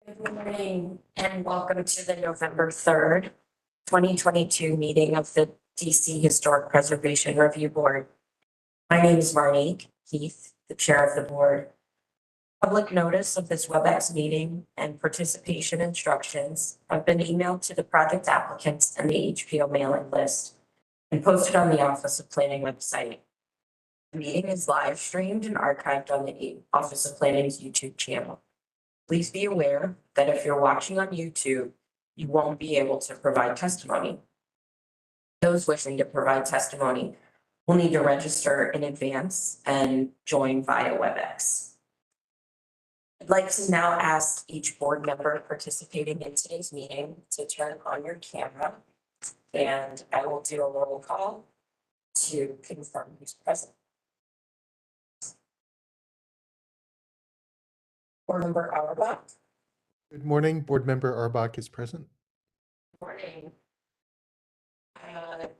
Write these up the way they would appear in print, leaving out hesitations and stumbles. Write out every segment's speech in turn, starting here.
Good morning and welcome to the November 3rd, 2022 meeting of the DC Historic Preservation Review Board. My name is Marnie Keith, the chair of the board. Public notice of this WebEx meeting and participation instructions have been emailed to the project applicants and the HPO mailing list and posted on the Office of Planning website. The meeting is live streamed and archived on the Office of Planning's YouTube channel. Please be aware that if you're watching on YouTube, you won't be able to provide testimony. Those wishing to provide testimony will need to register in advance and join via WebEx. I'd like to now ask each board member participating in today's meeting to turn on your camera, and I will do a roll call to confirm who's present. Board member Auerbach. Good morning. Board member Auerbach is present. Morning.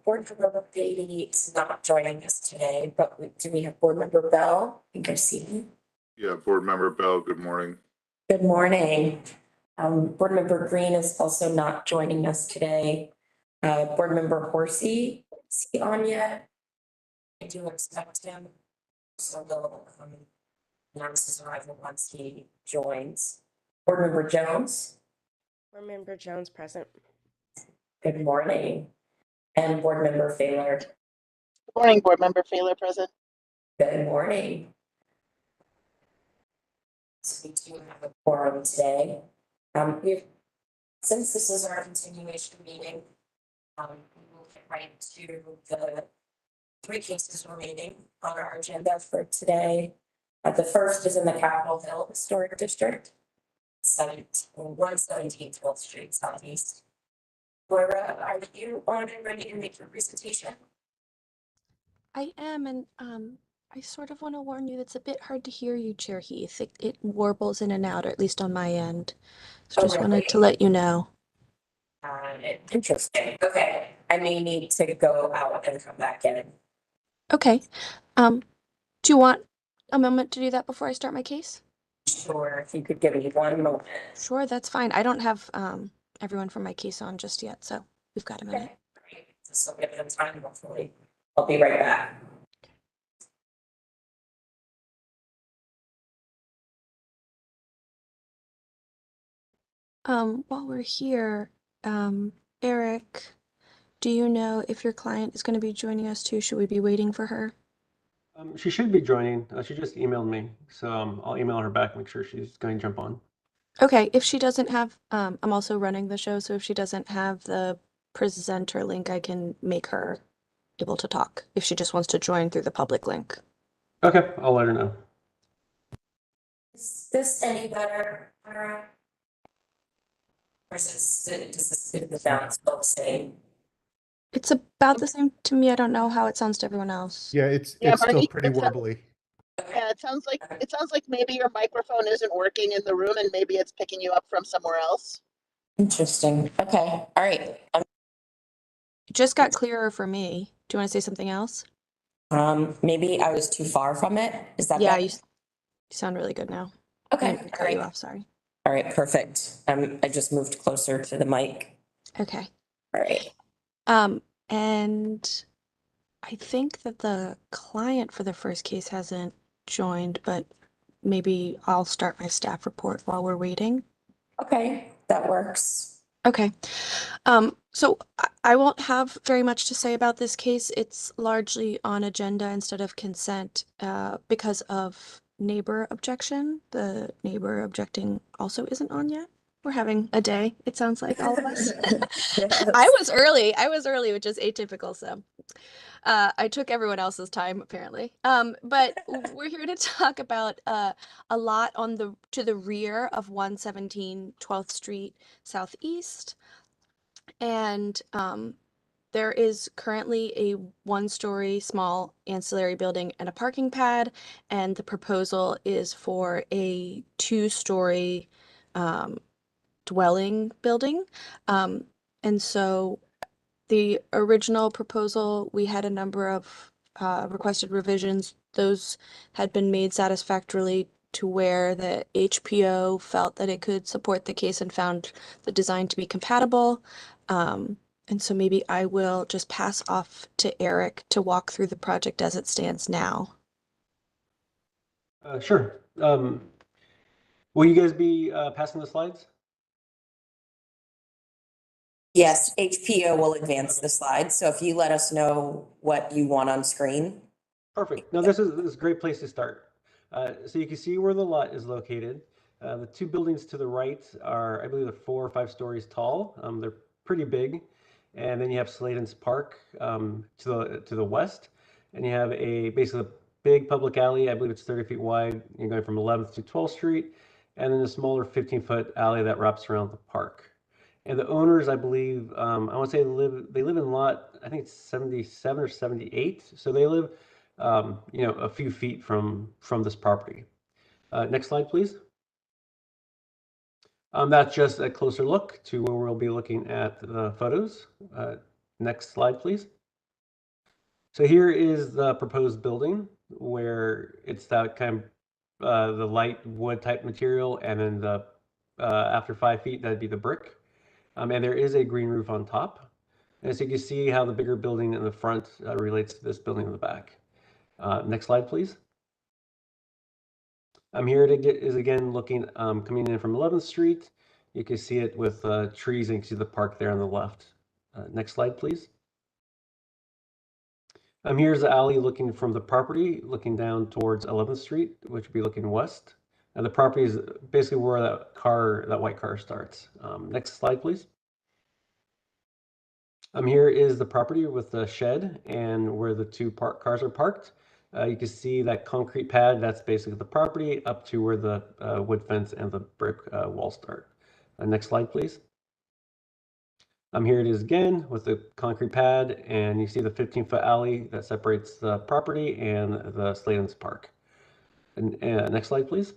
Board member Beatty is not joining us today, but do we have board member Bell? I think I see him. Yeah, board member Bell, good morning. Good morning. Board member Green is also not joining us today. Board member Horsey, is he on yet? I do expect him. So they'll announce his arrival once he joins. Board member Jones. Board member Jones present. Good morning. And board member Failer. Good morning, board member Failer present. Good morning. So we do have a quorum today. Since this is our continuation meeting, we will get right to the three cases remaining on our agenda for today. The first is in the Capitol Hill Historic District, 117 12th Street Southeast. Laura, are you on and ready to make your presentation? I am, and I sort of want to warn you, it's a bit hard to hear you, Chair Heath. It warbles in and out, or at least on my end. So just wanted to let you know. Interesting. Okay, I may need to go out and come back in. Okay. Do you want a moment to do that before I start my case? Sure, if you could give me 1 moment. Sure, that's fine. I don't have everyone from my case on just yet, so we've got a minute. Okay, great. This will give them time, hopefully. I'll be right back. While we're here, Eric, do you know if your client is going to be joining us too? Should we be waiting for her? She should be joining. She just emailed me, so I'll email her back, make sure she's going to jump on. Okay, if she doesn't have, I'm also running the show, so if she doesn't have the presenter link, I can make her able to talk if she just wants to join through the public link. Okay, I'll let her know. Is this any better? Or is the sound still the same? It's about the same to me. I don't know how it sounds to everyone else. Yeah, it's Yeah, still Marnie, pretty warbly. Yeah, it sounds like maybe your microphone isn't working in the room and maybe it's picking you up from somewhere else. Interesting. Okay. All right. It just got clearer for me. Do you want to say something else? Maybe I was too far from it. Is that Yeah, better? you sound really good now. Okay. I didn't cut you off, sorry. All right. Perfect. I just moved closer to the mic. Okay. All right. And I think that the client for the first case hasn't joined, but maybe I'll start my staff report while we're waiting. Okay. That works. Okay. So I won't have very much to say about this case. It's largely on agenda instead of consent because of neighbor objection. The neighbor objecting also isn't on yet. We're having a day, it sounds like, all of us. Yes. I was early, which is atypical, so I took everyone else's time apparently. But we're here to talk about a lot to the rear of 117 12th Street Southeast. And there is currently a one-story small ancillary building and a parking pad, and the proposal is for a two-story dwelling building. And so the original proposal, we had a number of requested revisions. Those had been made satisfactorily to where the HPO felt that it could support the case and found the design to be compatible. And so maybe I will just pass off to Eric to walk through the project as it stands now. Sure. Will you guys be passing the slides? Yes, HPO will advance the slides, so if you let us know what you want on screen. Perfect. No, this is a great place to start. So you can see where the lot is located. The two buildings to the right are, I believe, they're 4 or 5 stories tall. They're pretty big. And then you have Sladen's Park to the west, and you have basically a big public alley. I believe it's 30 feet wide. You're going from 11th to 12th Street, and then a smaller 15-foot alley that wraps around the park. And the owners, I believe, I want to say they live in lot, I think it's 77 or 78. So they live, a few feet from this property. Next slide, please. That's just a closer look to where we'll be looking at the photos. Next slide, please. So here is the proposed building, where it's that kind of the light wood type material, and then the after 5 feet, that'd be the brick. And there is a green roof on top. And so you can see how the bigger building in the front relates to this building in the back. Next slide, please. I'm here is again looking, coming in from 11th Street. You can see it with trees, and you can see the park there on the left. Next slide, please. Here's the alley looking from the property, looking down towards 11th Street, which would be looking west. And the property is basically where that white car starts. Next slide, please. Here is the property with the shed and where the two cars are parked. You can see that concrete pad, that's basically the property up to where the wood fence and the brick wall start. Next slide, please. Here it is again with the concrete pad, and you see the 15-foot alley that separates the property and the Sladen's Park. And next slide, please.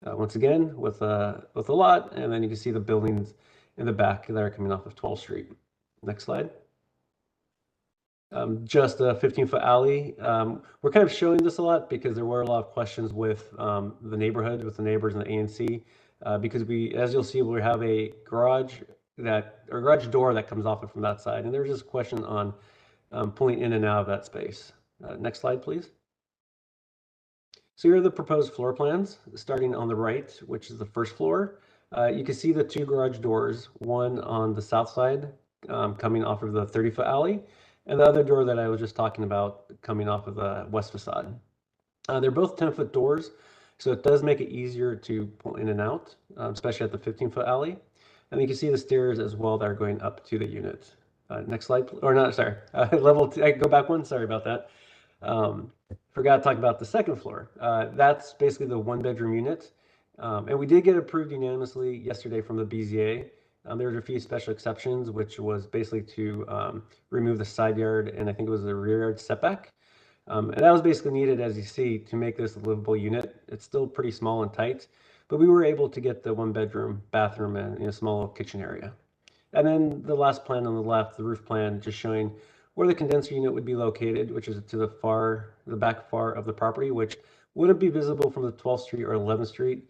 Once again with a lot, and then you can see the buildings in the back that are coming off of 12th Street. Next slide. Just a 15-foot alley. We're kind of showing this a lot because there were a lot of questions with the neighborhood, with the neighbors and the ANC, because as you'll see, we have a garage door that comes off from that side, and there's just a question on pulling in and out of that space. Next slide, please. So here are the proposed floor plans, starting on the right, which is the first floor. You can see the 2 garage doors, one on the south side coming off of the 30-foot alley, and the other door that I was just talking about coming off of the west facade. They're both 10-foot doors, so it does make it easier to pull in and out, especially at the 15-foot alley. And you can see the stairs as well that are going up to the unit. Next slide, or not, sorry, level 2, I go back one, sorry about that. Forgot to talk about the second floor. That's basically the 1-bedroom unit. And we did get approved unanimously yesterday from the BZA. There were a few special exceptions, which was basically to remove the side yard, and I think it was the rear yard setback. And that was basically needed, as you see, to make this a livable unit. It's still pretty small and tight, but we were able to get the 1-bedroom bathroom and a small kitchen area. And then the last plan on the left, the roof plan, just showing where the condenser unit would be located, which is to the back far of the property, which wouldn't be visible from the 12th Street or 11th Street.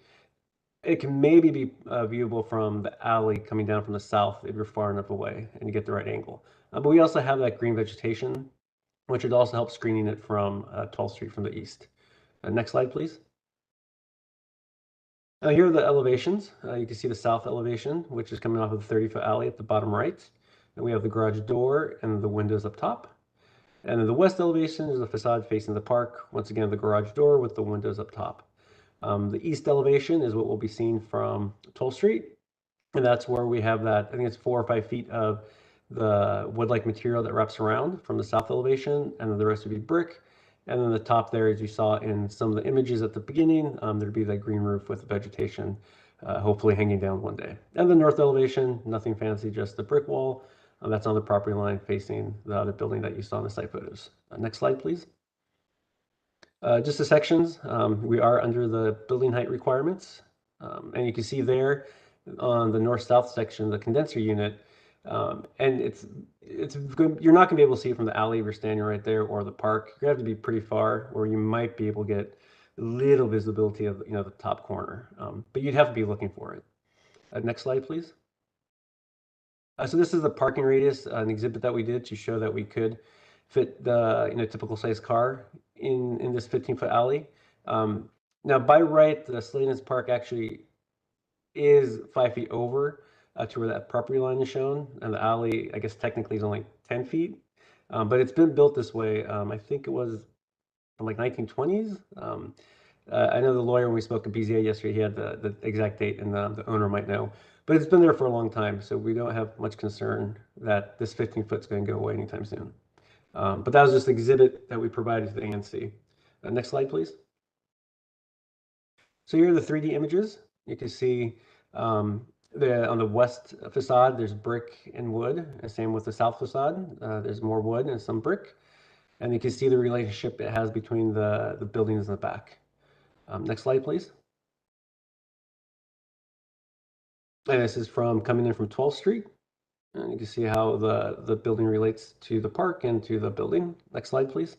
It can maybe be viewable from the alley coming down from the south if you're far enough away and you get the right angle. But we also have that green vegetation, which would also help screening it from 12th Street from the east. Next slide, please. Here are the elevations. You can see the south elevation, which is coming off of the 30-foot alley at the bottom right. And we have the garage door and the windows up top. And then the west elevation is the facade facing the park. Once again, the garage door with the windows up top. The east elevation is what we'll be seeing from 12th Street. And that's where we have that, I think it's 4 or 5 feet of the wood-like material that wraps around from the south elevation, and then the rest would be brick. And then the top there, as you saw in some of the images at the beginning, there'd be that green roof with vegetation, hopefully hanging down one day. And the north elevation, nothing fancy, just the brick wall. That's on the property line facing the other building that you saw in the site photos. Next slide, please. Just the sections, we are under the building height requirements. And you can see there on the north-south section, the condenser unit, and you're not gonna be able to see it from the alley if you're standing right there or the park. You're gonna have to be pretty far, or you might be able to get little visibility of, the top corner. But you'd have to be looking for it. Next slide, please. So this is the parking radius, an exhibit that we did to show that we could fit the typical size car in this 15-foot alley. Now by right, the Sladen's Park actually is 5 feet over to where that property line is shown, and the alley, I guess technically is only 10 feet, but it's been built this way. I think it was from like 1920s. I know the lawyer, when we spoke to BZA yesterday, he had the exact date, and the owner might know. But it's been there for a long time, so we don't have much concern that this 15-foot is going to go away anytime soon. But that was just the exhibit that we provided to the ANC. Next slide, please. So here are the 3D images. You can see on the west facade, there's brick and wood. And same with the south facade. There's more wood and some brick. And you can see the relationship it has between the buildings in the back. Next slide, please. And this is coming in from 12th Street. And you can see how the building relates to the park and to the building. Next slide, please.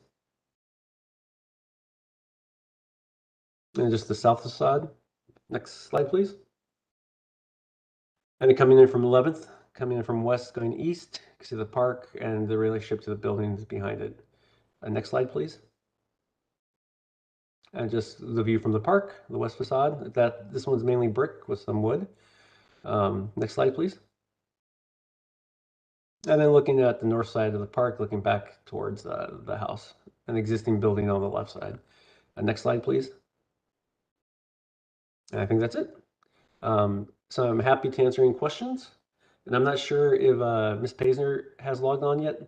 And just the south facade. Next slide, please. And coming in from 11th, coming in from west, going east, you can see the park and the relationship to the buildings behind it. Next slide, please. And just the view from the park, the west facade. This one's mainly brick with some wood. Next slide, please. And then looking at the north side of the park, looking back towards the house, an existing building on the left side. Next slide, please. And I think that's it. So I'm happy to answer any questions. And I'm not sure if Ms. Paisner has logged on yet.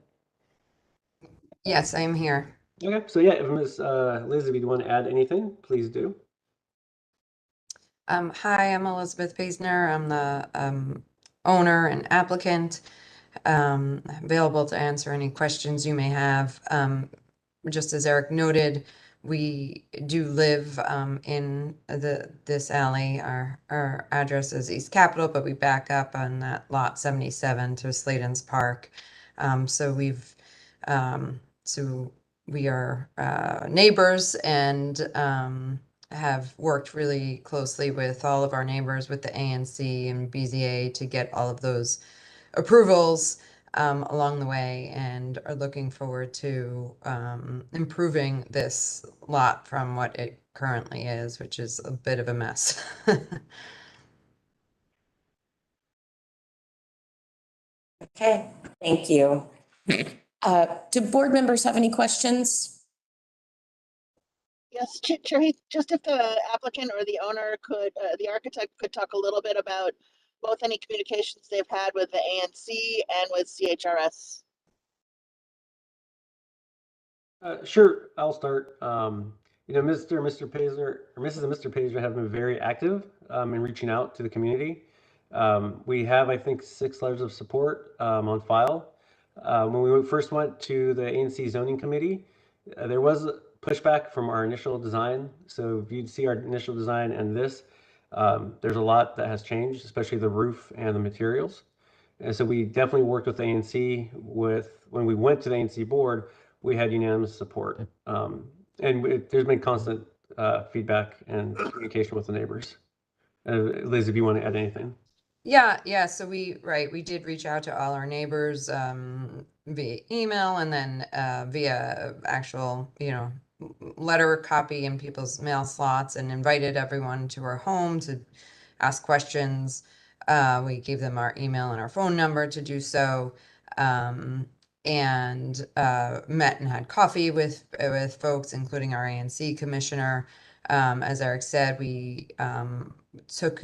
Yes, I am here. Okay, so yeah, if Ms. Liz, if you want to add anything, please do. Hi, I'm Elizabeth Paisner. I'm the owner and applicant. Available to answer any questions you may have. Just as Eric noted, we do live in this alley. Our address is East Capitol, but we back up on that lot 77 to Sladen's Park. So we are neighbors and have worked really closely with all of our neighbors, with the ANC and BZA, to get all of those approvals along the way, and are looking forward to improving this lot from what it currently is, which is a bit of a mess. Okay, thank you. Do board members have any questions? Yes, Chair Heath, just if the applicant or the owner could, the architect could talk a little bit about both any communications they've had with the ANC and with CHRS. Sure, I'll start. Mr. Paisner, or Mrs. and Mr. Paisner have been very active in reaching out to the community. We have, I think, 6 letters of support on file. When we first went to the ANC zoning committee, there was pushback from our initial design. So if you'd see our initial design and this, there's a lot that has changed, especially the roof and the materials. And so we definitely worked with the ANC. When we went to the ANC board, we had unanimous support. There's been constant feedback and communication with the neighbors. Liz, if you want to add anything. Yeah. So we did reach out to all our neighbors via email, and then via actual, letter copy in people's mail slots, and invited everyone to our home to ask questions. We gave them our email and our phone number to do so, and met and had coffee with folks, including our ANC commissioner. As Eric said, we took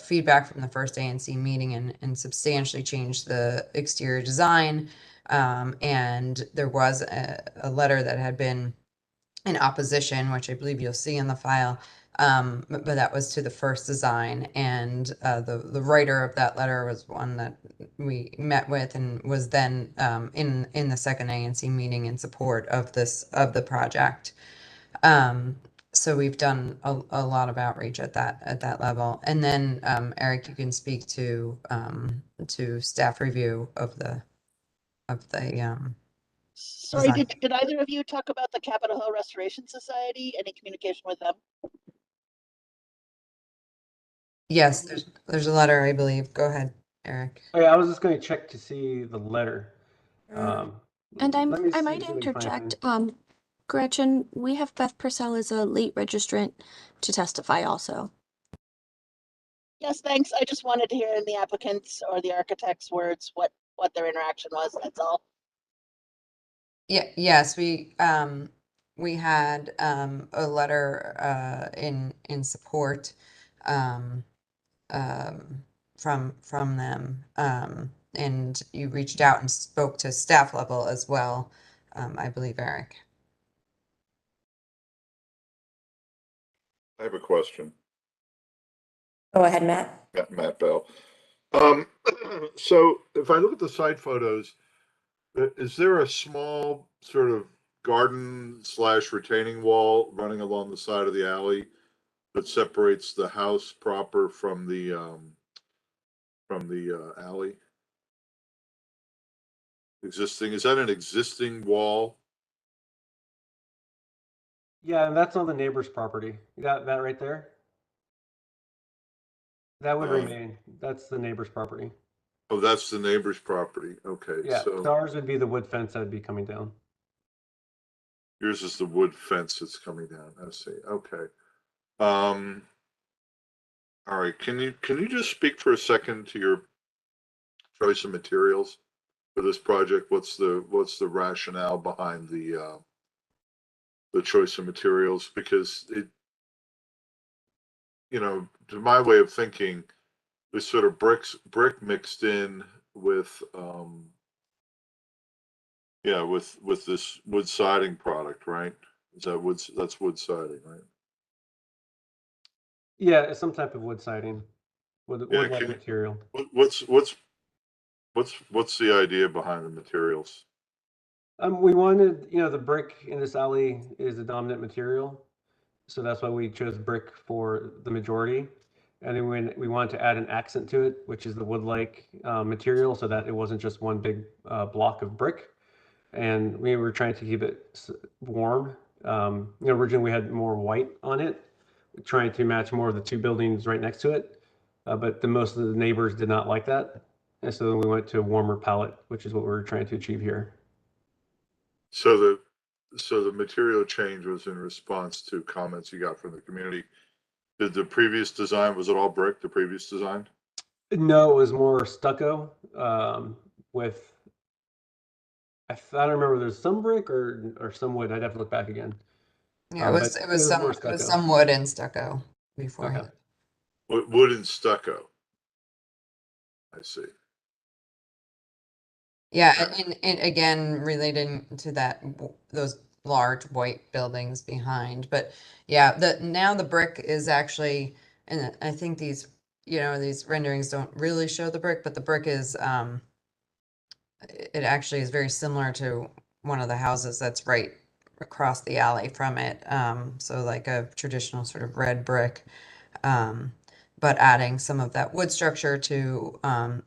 feedback from the first ANC meeting and substantially changed the exterior design. And there was a letter that had been in opposition, which I believe you'll see in the file, but that was to the first design. And the writer of that letter was one that we met with, and was then in the second ANC meeting in support of the project. So we've done a lot of outreach at that level. And then Eric, you can speak to staff review of the Sorry, Design. did either of you talk about the Capitol Hill Restoration Society? Any communication with them? Yes, there's a letter, I believe. Go ahead, Eric. Oh, yeah, I was just going to check to see the letter. Um, And let me I see might if I can find interject, it. Gretchen, we have Beth Purcell as a late registrant to testify also. Yes, thanks. I just wanted to hear in the applicant's or the architect's words what their interaction was. That's all. Yeah, yes, we had a letter in support um from them, and you reached out and spoke to staff level as well, I believe, Eric. I have a question. Go ahead, Matt. Matt Bell. So if I look at the site photos, is there a small sort of garden / retaining wall running along the side of the alley that separates the house proper from the alley? Existing, is that an existing wall? Yeah, and that's on the neighbor's property. That right there? That would Um, remain. That's the neighbor's property. Oh, that's the neighbor's property. Okay, Yeah, so so ours would be the wood fence that would be coming down. yours is the wood fence that's coming down. I see. Okay. All right. Can you just speak for a second to your choice of materials for this project? What's the rationale behind the choice of materials? Because it, to my way of thinking, this sort of brick mixed in with with this wood siding product, right? That's wood siding, right? Yeah, it's some type of wood siding, wood Yeah, like material. what's the idea behind the materials? We wanted, the brick in this alley is the dominant material, so that's why we chose brick for the majority. And then when we wanted to add an accent to it, which is the wood-like material, so that it wasn't just one big block of brick. And we were trying to keep it warm. Originally we had more white on it, trying to match more of the two buildings right next to it. But most of the neighbors did not like that. And so then we went to a warmer palette, which is what we're trying to achieve here. So the material change was in response to comments you got from the community. Did the previous design, was it all brick, the previous design? No, it was more stucco with, I don't remember if there's some brick or some wood. I'd have to look back again. Yeah, But it was more some wood and stucco beforehand. Okay. Wood and stucco. I see. Yeah, and again, relating to those large white buildings behind. But yeah, now the brick is actually, and I think these renderings don't really show the brick, but the brick is it actually is very similar to one of the houses that's right across the alley from it. So like a traditional sort of red brick. But adding some of that wood structure to,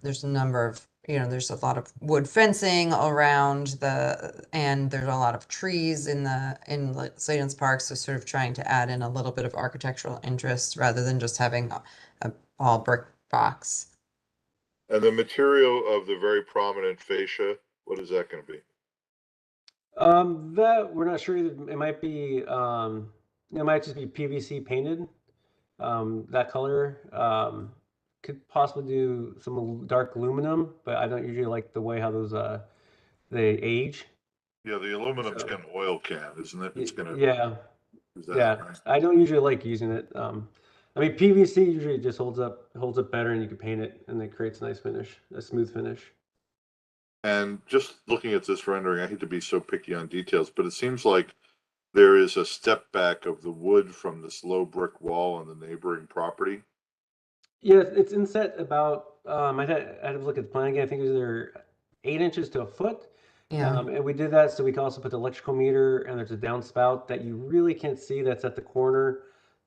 there's a number of, there's a lot of wood fencing around and there's a lot of trees in Sladen's Park. So sort of trying to add in a little bit of architectural interest rather than just having a all brick box. And the material of the very prominent fascia, what is that going to be? That we're not sure either. It might be, it might just be PVC painted. That color could possibly do some dark aluminum, but I don't usually like the way how those they age. Yeah, the aluminum's So- going to oil can, isn't it? It's going to. Yeah, Is that yeah. right? I don't usually like using it. I mean, PVC usually just holds up better, and you can paint it, and it creates a nice finish, a smooth finish. And just looking at this rendering, I hate to be so picky on details, but it seems like there is a step back of the wood from this low brick wall on the neighboring property. Yeah, it's inset about. I had to look at the plan again. I think it was either 8 inches to a foot. Yeah. And we did that so we can also put the electrical meter, and there's a downspout that you really can't see that's at the corner,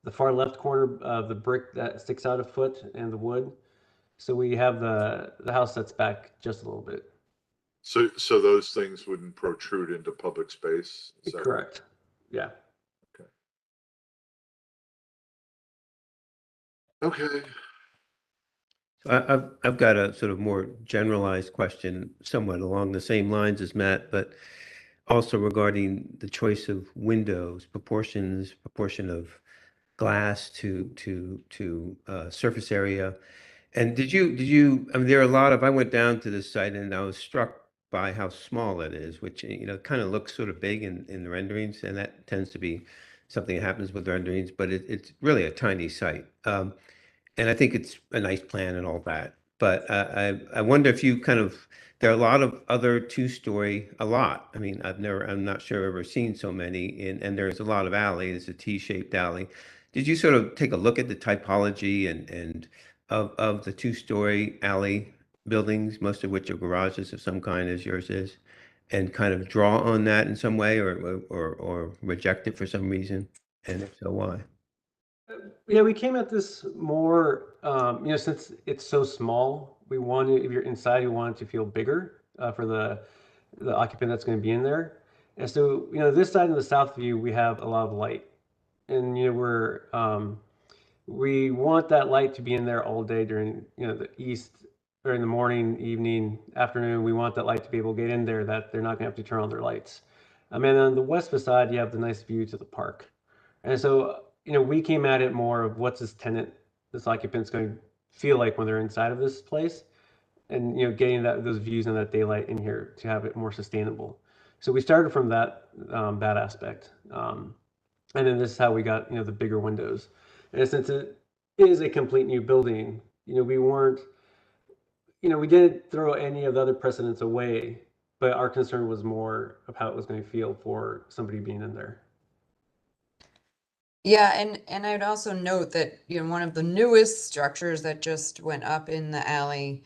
the far left corner of the brick that sticks out a foot and the wood. So we have the house that's back just a little bit. So those things wouldn't protrude into public space? Is that right? Correct. Yeah. Okay. I've got a sort of more generalized question, somewhat along the same lines as Matt, but also regarding the choice of windows, proportion of glass to surface area. And did you, I mean, there are a lot of, I went down to this site and I was struck by how small it is, which, kind of looks sort of big in the renderings, and that tends to be something that happens with renderings, but it's really a tiny site. And I think it's a nice plan and all that. But I wonder if you kind of, there are a lot of other two-story, a lot. I mean, I'm not sure I've ever seen so many, and there's a lot of alley. It's a T-shaped alley. Did you sort of take a look at the typology and of the two-story alley buildings, most of which are garages of some kind, as yours is, and kind of draw on that in some way, or reject it for some reason? And if so, why? Yeah, we came at this more, since it's so small, we wanted, if you're inside, we want it to feel bigger for the occupant that's going to be in there. And so, this side in the south view, we have a lot of light, and we want that light to be in there all day during the east, or in the morning, evening, afternoon. We want that light to be able to get in there, that they're not going to have to turn on their lights. And on the west facade, you have the nice view to the park. And so, we came at it more of what's this occupant's going to feel like when they're inside of this place, and getting those views and that daylight in here to have it more sustainable. So we started from that aspect, and then this is how we got the bigger windows. And since it is a complete new building, we weren't, we didn't throw any of the other precedents away, but our concern was more of how it was going to feel for somebody being in there. Yeah, and I'd also note that, one of the newest structures that just went up in the alley,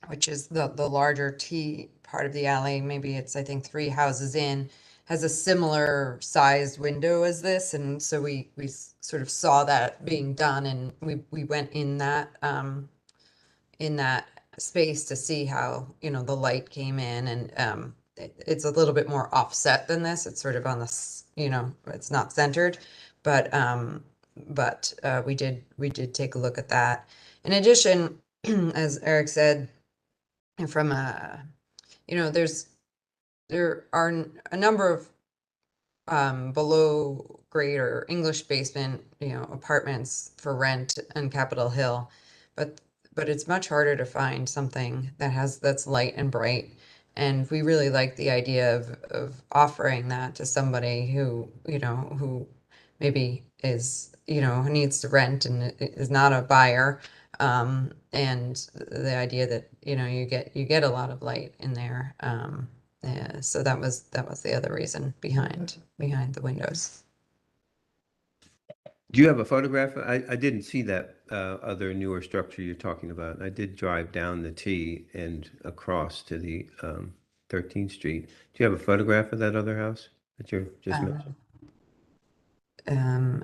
which is the larger T part of the alley, maybe it's, I think, 3 houses in, has a similar sized window as this, and so we sort of saw that being done, and we went in that space to see how the light came in, and it's a little bit more offset than this. It's sort of on this, it's not centered, but we did take a look at that. In addition, as Eric said, from there are a number of below grade or English basement apartments for rent on Capitol Hill, but it's much harder to find something that's light and bright. And we really like the idea of offering that to somebody who maybe is, who needs to rent and is not a buyer. And the idea that, you get a lot of light in there. So that was the other reason behind the windows. Do you have a photograph? I didn't see that other newer structure you're talking about. I did drive down the T and across to the 13th Street. Do you have a photograph of that other house that you're just mentioning?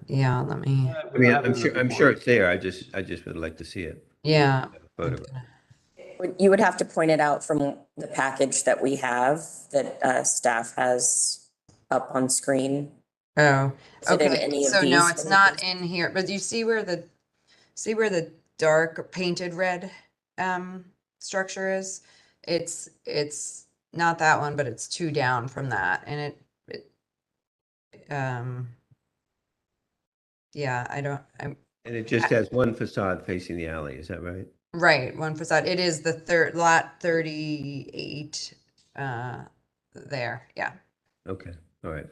Yeah, let me. I mean, I'm sure it's there. I just would like to see it. Yeah. Photograph. You would have to point it out from the package that we have, that staff has up on screen. Oh, Is it in okay. any of So no, these it's not in here, but you see where the dark painted red structure is? It's not that one, but it's 2 down from that, and yeah, I'm And it just has one facade facing the alley. Is that right? right, one facade. It is the lot 38 there. Yeah. Okay. All right.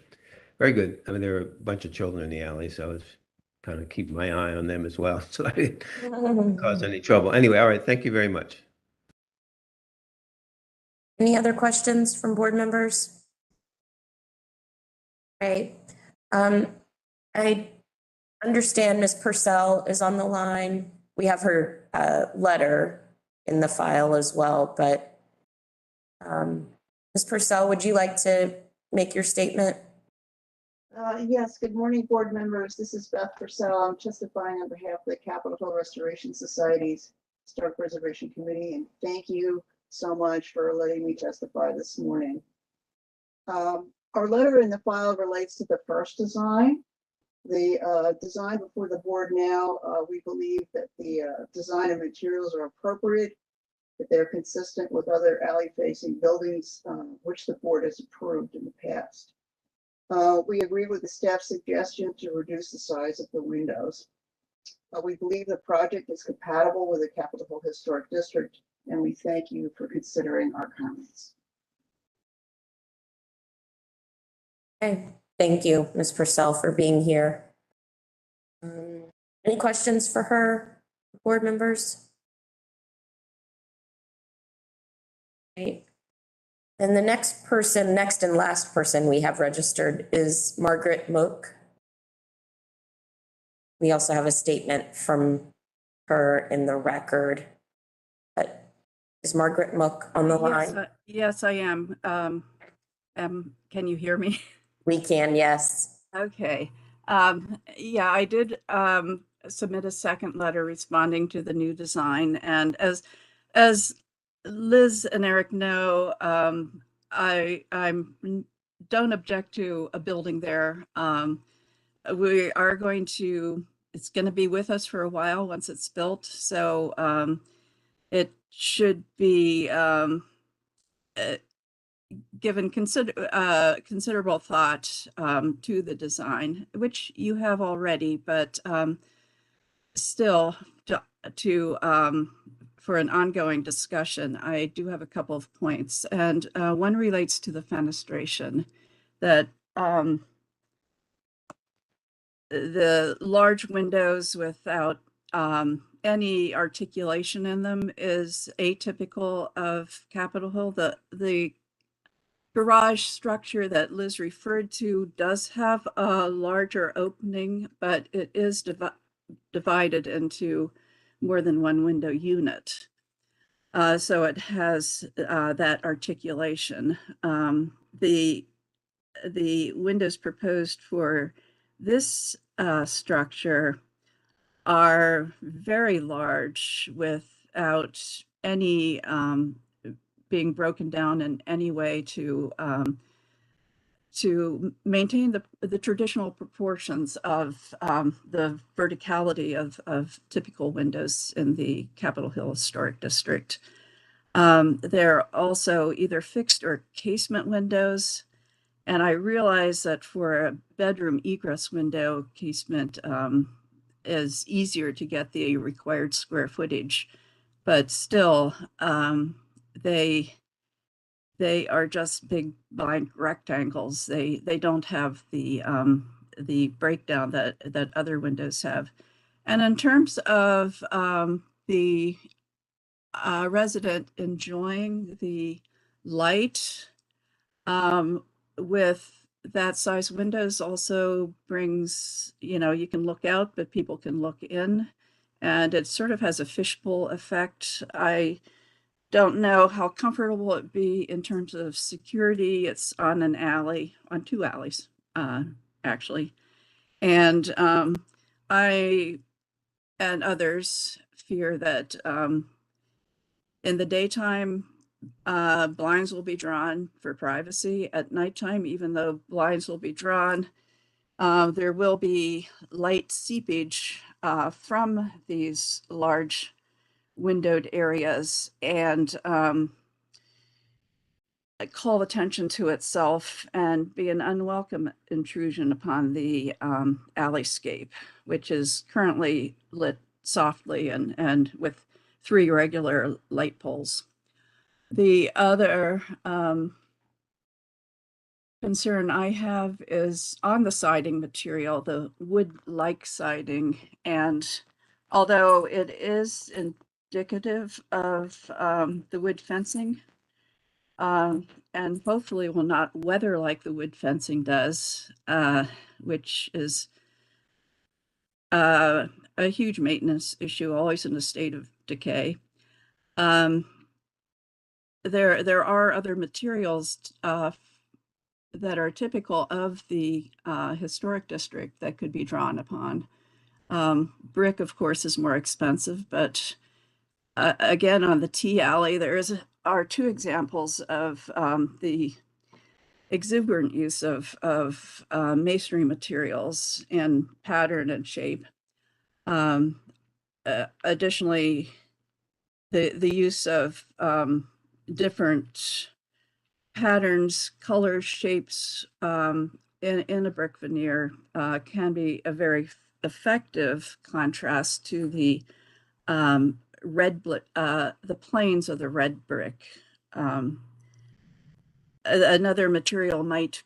Very good. I mean, there are a bunch of children in the alley, so I was kind of keeping my eye on them as well, so I didn't cause any trouble. Anyway, all right. Thank you very much. Any other questions from board members? Right. I understand Ms. Purcell is on the line. We have her letter in the file as well, but Ms. Purcell, would you like to make your statement? Yes, good morning, board members. This is Beth Purcell. I'm testifying on behalf of the Capitol Hill Restoration Society's Historic Preservation Committee, and thank you so much for letting me testify this morning. Our letter in the file relates to the first design. The design before the board now, we believe that the design and materials are appropriate, that they're consistent with other alley-facing buildings, which the board has approved in the past. We agree with the staff suggestion to reduce the size of the windows. We believe the project is compatible with the Capitol Hill Historic District, and we thank you for considering our comments. Okay, thank you, Ms. Purcell, for being here. Any questions for her, board members? Okay. And the next and last person we have registered is Margaret Mook. We also have a statement from her in the record. But is Margaret Mook on the line? Yes, I am. Can you hear me? We can, yes. Okay. Yeah, I did submit a second letter responding to the new design. And as Liz and Eric know, I don't object to a building there. We are going to, it's going to be with us for a while once it's built. So it should be given considerable thought to the design, which you have already, but still for an ongoing discussion, I do have a couple of points. And one relates to the fenestration, that the large windows without any articulation in them is atypical of Capitol Hill. The garage structure that Liz referred to does have a larger opening, but it is divided into more than one window unit. So it has that articulation. The windows proposed for this structure are very large without any being broken down in any way to maintain the traditional proportions of the verticality of typical windows in the Capitol Hill Historic District. They're also either fixed or casement windows. And I realize that for a bedroom egress window, casement is easier to get the required square footage, but still they are just big blank rectangles. They don't have the breakdown that other windows have. And in terms of the resident enjoying the light, with that size windows also brings, you can look out, but people can look in, and it sort of has a fishbowl effect. I don't know how comfortable it'd be in terms of security. It's on an alley, on two alleys, actually. And I and others fear that in the daytime, blinds will be drawn for privacy. At nighttime, even though blinds will be drawn, there will be light seepage from these large windowed areas, and call attention to itself and be an unwelcome intrusion upon the alleyscape, which is currently lit softly and with 3 regular light poles. The other concern I have is on the siding material, the wood-like siding. And although it is indicative of the wood fencing, and hopefully will not weather like the wood fencing does, which is a huge maintenance issue, always in a state of decay. There are other materials that are typical of the historic district that could be drawn upon. Brick, of course, is more expensive, but again, on the T alley, there is are two examples of the exuberant use of masonry materials in pattern and shape. Additionally, the use of different patterns, colors, shapes in a brick veneer can be a very effective contrast to the the planes of the red brick. Another material might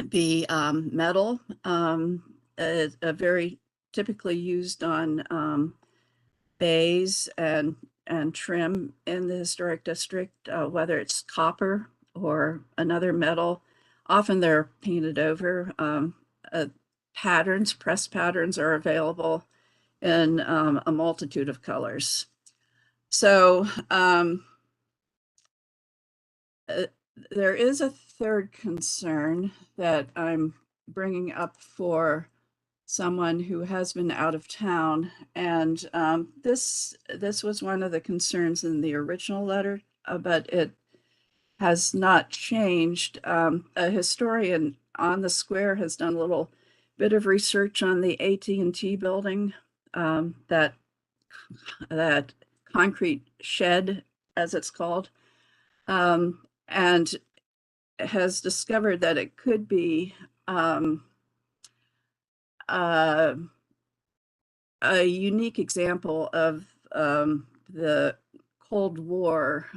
be metal, a very typically used on bays and trim in the historic district, whether it's copper or another metal. Often they're painted over. Patterns, press patterns are available in a multitude of colors. So there is a third concern that I'm bringing up for someone who has been out of town, and this was one of the concerns in the original letter, but it has not changed. A historian on the square has done a little bit of research on the AT&T building, that concrete shed, as it's called, and has discovered that it could be a unique example of the Cold War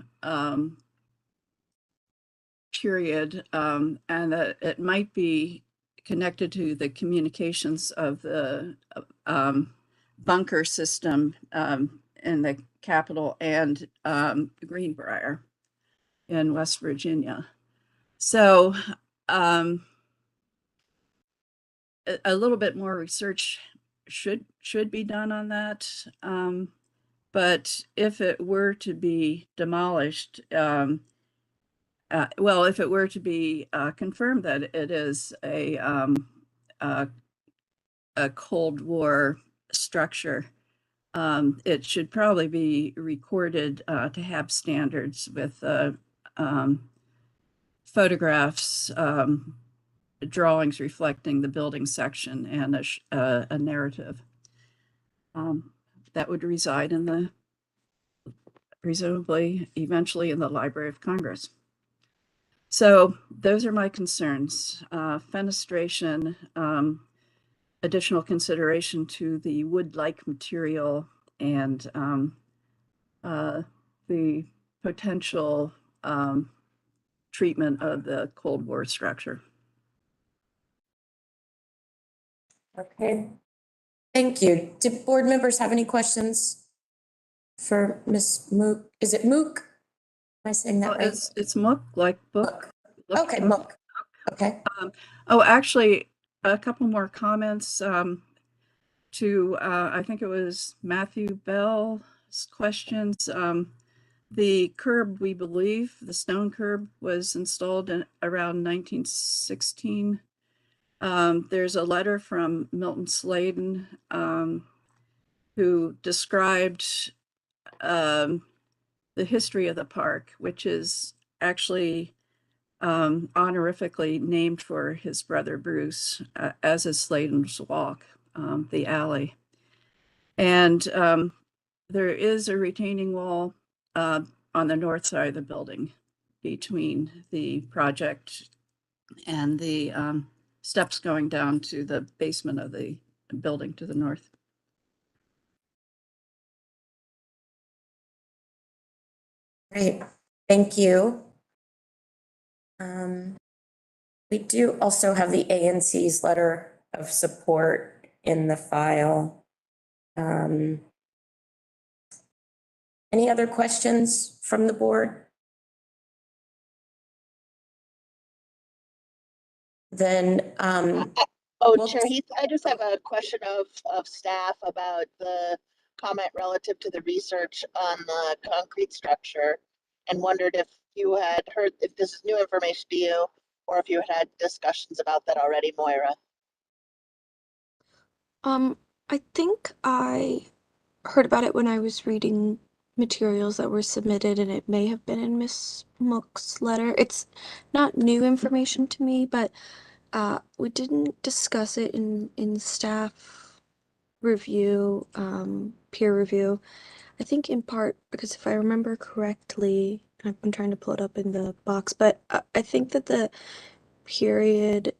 period, and that it might be connected to the communications of the bunker system in the Capitol and Greenbrier in West Virginia. So a little bit more research should be done on that. But if it were to be demolished, well, if it were to be confirmed that it is a Cold War structure, it should probably be recorded to have standards with photographs, drawings reflecting the building section, and a narrative that would reside in the, presumably, eventually in the Library of Congress. So those are my concerns. Fenestration, additional consideration to the wood-like material, and the potential treatment of the Cold War structure. Okay, thank you. Do board members have any questions for Ms. Mook? Is it Mook? Am I saying that right? It's Mook, like book. Okay, Mook. Okay. Oh, actually, a couple more comments to, I think it was Matthew Bell's questions. The curb, we believe, the stone curb was installed in around 1916. There's a letter from Milton Sladen who described the history of the park, which is actually honorifically named for his brother Bruce, as is Sladen's Walk, the alley. And there is a retaining wall on the north side of the building between the project and the steps going down to the basement of the building to the north. Great, thank you. We do also have the ANC's letter of support in the file. Any other questions from the board? Then, Chair Heath, I just have a question of staff about the comment relative to the research on the concrete structure, and wondered if you had heard, if this is new information to you, or if you had discussions about that already, Moira. I think I heard about it when I was reading materials that were submitted, and it may have been in Miss Mook's letter. It's not new information to me, but we didn't discuss it in staff review, peer review. I think in part because if I remember correctly, I've been trying to pull it up in the box, but I think that the period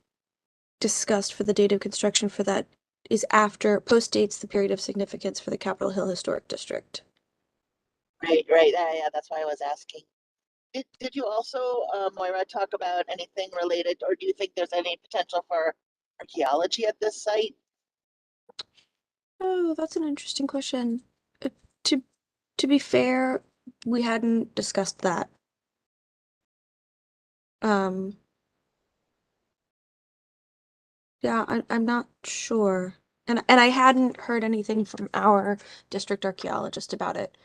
discussed for the date of construction for that is after, postdates the period of significance for the Capitol Hill Historic District. Right, yeah, that's why I was asking. Did you also, Moira, talk about anything related, or do you think there's any potential for archaeology at this site? Oh, that's an interesting question. To to be fair, we hadn't discussed that. Yeah, I'm not sure. And I hadn't heard anything from our district archaeologist about it.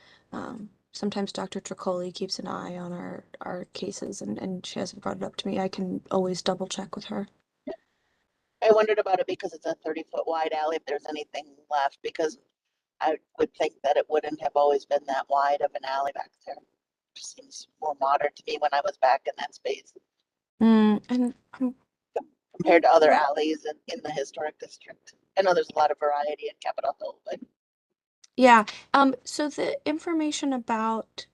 Sometimes Dr. Tricoli keeps an eye on our cases and she hasn't brought it up to me. I can always double check with her. I wondered about it because it's a 30-foot wide alley, if there's anything left, because I would think that it wouldn't have always been that wide of an alley back there. Just seems more modern to me when I was back in that space And compared to other alleys in the historic district. I know there's a lot of variety in Capitol Hill, but yeah, so the information about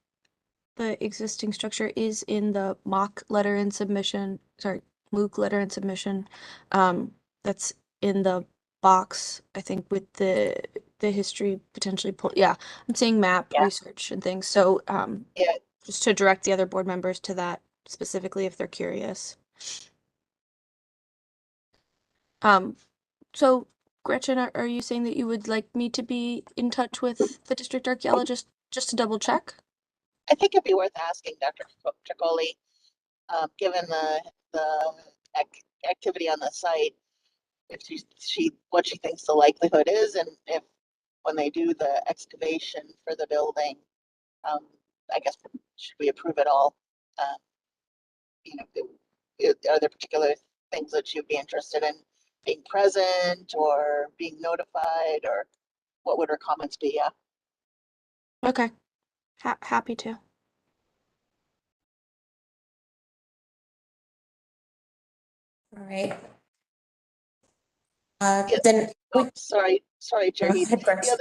the existing structure is in the mock letter and submission, sorry, MOOC letter and submission. That's in the box, I think, with the history potentially yeah, I'm seeing map Yeah. research and things. So yeah, just to direct the other board members to that specifically if they're curious. So Gretchen, are you saying that you would like me to be in touch with the district archaeologist just to double check? I think it'd be worth asking Dr. Tricoli, given the activity on the site, if what she thinks the likelihood is, and if when they do the excavation for the building, I guess should we approve it all? You know, are there particular things that you'd be interested in being present or being notified, or what would her comments be? Yeah. Okay, happy to. All right. Yeah. Then, Oh, sorry, Chair Go Heath. ahead, Gretchen.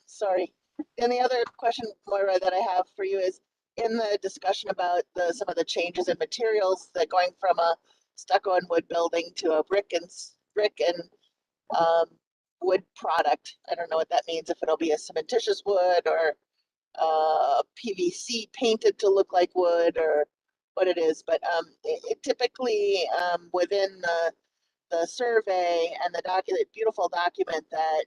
Sorry. And the other question, Moira, that I have for you is in the discussion about some of the changes in materials, that going from a stucco and wood building to a brick and wood product. I don't know what that means, if it'll be a cementitious wood or PVC painted to look like wood or what it is, but it typically within the survey and the beautiful document that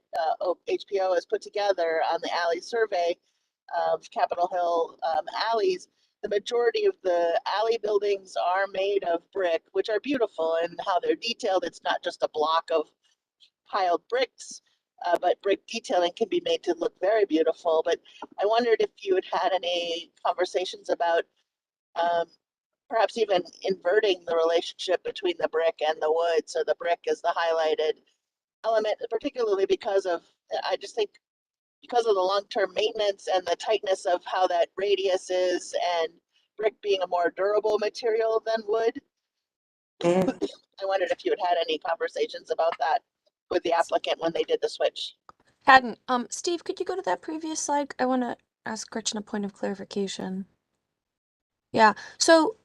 HPO has put together on the alley survey of Capitol Hill alleys, the majority of the alley buildings are made of brick, which are beautiful and how they're detailed. It's not just a block of piled bricks, but brick detailing can be made to look very beautiful. But I wondered if you had any conversations about perhaps even inverting the relationship between the brick and the wood. So the brick is the highlighted element, particularly because of, I just think, because of the long-term maintenance and the tightness of how that radius is, and brick being a more durable material than wood. I wondered if you had any conversations about that with the applicant when they did the switch. Hadn't. Steve, could you go to that previous slide? I want to ask Gretchen a point of clarification. Yeah, so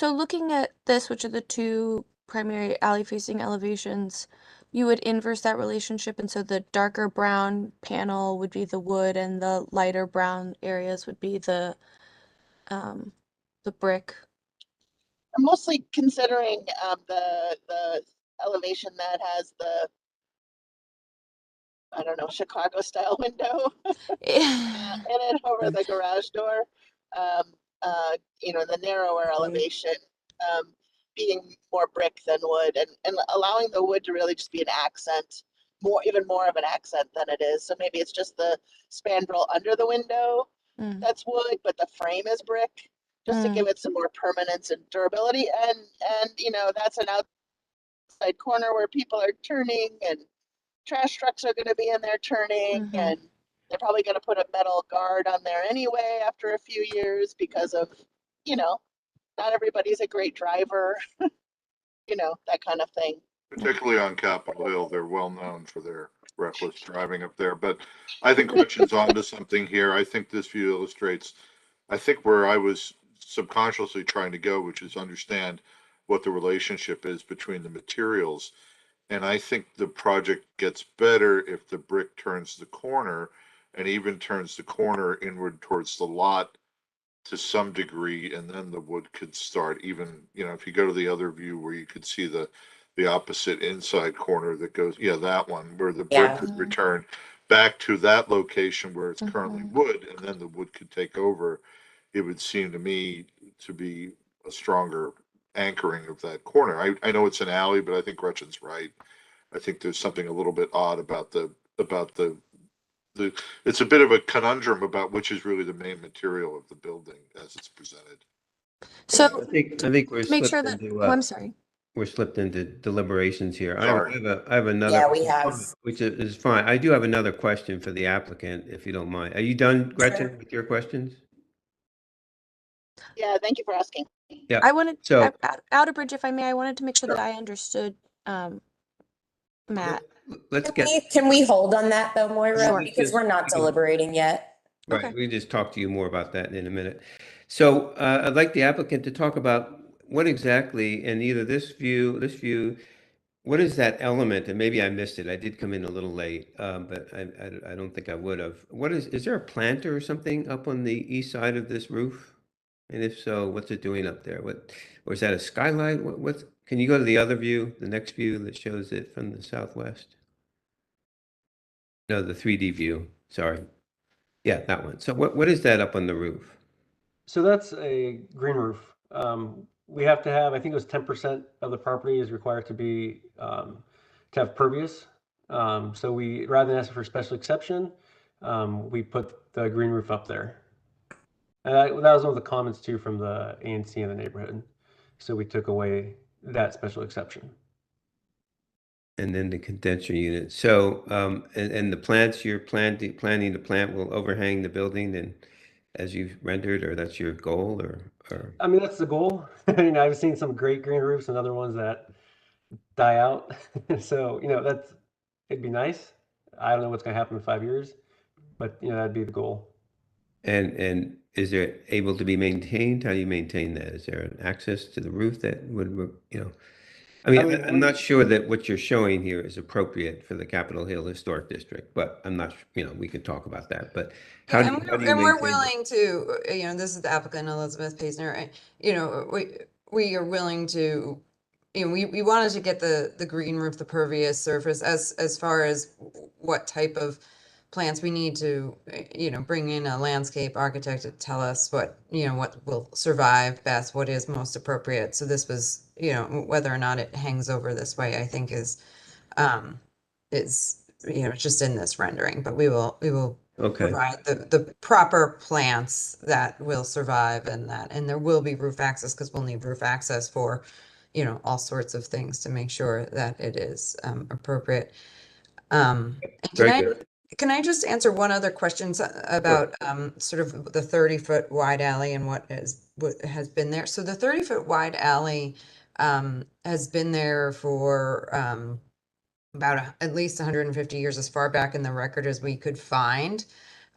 looking at this, which are the two primary alley facing elevations, you would inverse that relationship, and so the darker brown panel would be the wood and the lighter brown areas would be the brick. I'm mostly considering the elevation that has the, I don't know, Chicago style window in it over the garage door. The narrower elevation being more brick than wood, and allowing the wood to really just be an accent, even more of an accent than it is. So maybe it's just the spandrel under the window that's wood, but the frame is brick, just to give it some more permanence and durability. And that's an outside corner where people are turning, and trash trucks are going to be in there turning, and they're probably gonna put a metal guard on there anyway after a few years because of, you know, not everybody's a great driver, you know, that kind of thing. Particularly on Capitol Hill, they're well known for their reckless driving up there. But I think Gretchen's onto something here. I think this view illustrates, I think where I was subconsciously trying to go, which is understand what the relationship is between the materials. And I think the project gets better if the brick turns the corner and even turns the corner inward towards the lot to some degree, and then the wood could start even, you know, if you go to the other view where you could see the opposite inside corner that goes, yeah, that one where the brick Yeah. could return back to that location where it's currently wood, and then the wood could take over. It would seem to me to be a stronger anchoring of that corner. I know it's an alley, but I think Gretchen's right. I think there's something a little bit odd about the it's a bit of a conundrum about which is really the main material of the building as it's presented. So I think we're make slipped sure that, into, oh, I'm sorry. we're slipped into deliberations here. Sorry. I have another. Yeah, we have. Which is fine. I do have another question for the applicant, if you don't mind. Are you done, Gretchen, with your questions? Yeah, thank you for asking. Yeah. I wanted, So- Outerbridge, if I may, I wanted to make sure that I understood, Matt. Let's get, Can we hold on that though, Moira? Sure. Because we're not deliberating yet. right, Okay. we can just talk to you more about that in a minute. So I'd like the applicant to talk about what exactly, in either this view, what is that element? And maybe I missed it. I did come in a little late, but I don't think I would have. Is there a planter or something up on the east side of this roof? And if so, what's it doing up there? Or is that a skylight? Can you go to the other view, the next view that shows it from the southwest? No, the 3D view, sorry. Yeah, that one. So what is that up on the roof? So that's a green roof. We have to have, I think it was 10% of the property is required to be, to have pervious. So we, rather than asking for special exception, we put the green roof up there. And that was one of the comments too from the ANC in the neighborhood. So we took away that special exception. And then the condenser unit. So, and the plants you're planning to plant will overhang the building and as you've rendered, or that's your goal, or? I mean, that's the goal. You know, I've seen some great green roofs and other ones that die out. So, you know, it'd be nice. I don't know what's going to happen in 5 years, but you know, that'd be the goal. And is it able to be maintained? How do you maintain that? Is there an access to the roof that would, you know? I mean, I'm not sure that what you're showing here is appropriate for the Capitol Hill Historic District, but I'm not, you know, we could talk about that, but how do you And we're maintain that? willing to, you know, this is the applicant Elizabeth Paisner, you know, we are willing to, you know, we wanted to get the green roof, the pervious surface, as far as what type of plants we need to, you know, bring in a landscape architect to tell us what, you know, what will survive best, what is most appropriate. So this was, you know, whether or not it hangs over this way, I think is, you know, just in this rendering, but we will Okay, provide the proper plants that will survive and there will be roof access because we'll need roof access for, you know, all sorts of things to make sure that it is appropriate. And very good. can I just answer one other question about sort of the 30-foot wide alley and what has been there? So the 30-foot wide alley has been there for about at least 150 years, as far back in the record as we could find.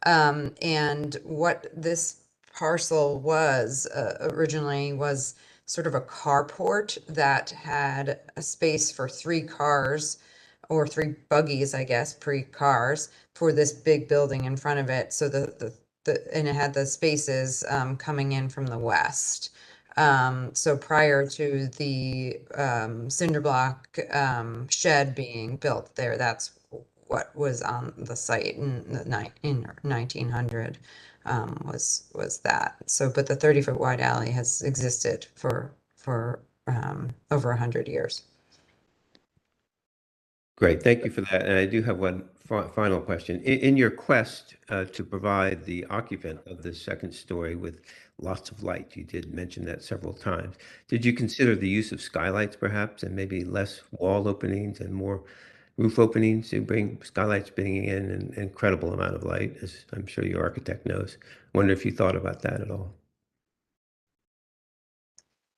And what this parcel was originally was sort of a carport that had a space for 3 cars or 3 buggies, I guess, pre-cars for this big building in front of it. So and it had the spaces coming in from the west. So prior to the cinder block shed being built there, that's what was on the site in 1900 was that. So, but the 30-foot wide alley has existed for over 100 years. Great, thank you for that. And I do have one final question. In your quest to provide the occupant of the second story with lots of light, you did mention that several times. Did you consider the use of skylights perhaps, and maybe less wall openings and more roof openings to bring skylights bringing in an incredible amount of light, as I'm sure your architect knows. Wonder if you thought about that at all.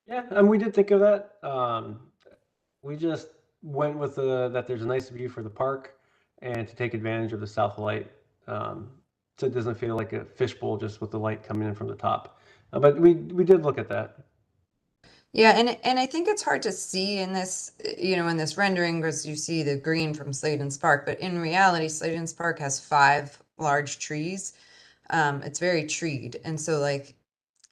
Yeah, and we did think of that. We just went with that there's a nice view for the park and to take advantage of the south light. So it doesn't feel like a fishbowl just with the light coming in from the top. But we did look at that. Yeah, and I think it's hard to see in this, in this rendering because you see the green from Sladen's Park, but in reality, Sladen's Park has 5 large trees. It's very treed, and so like,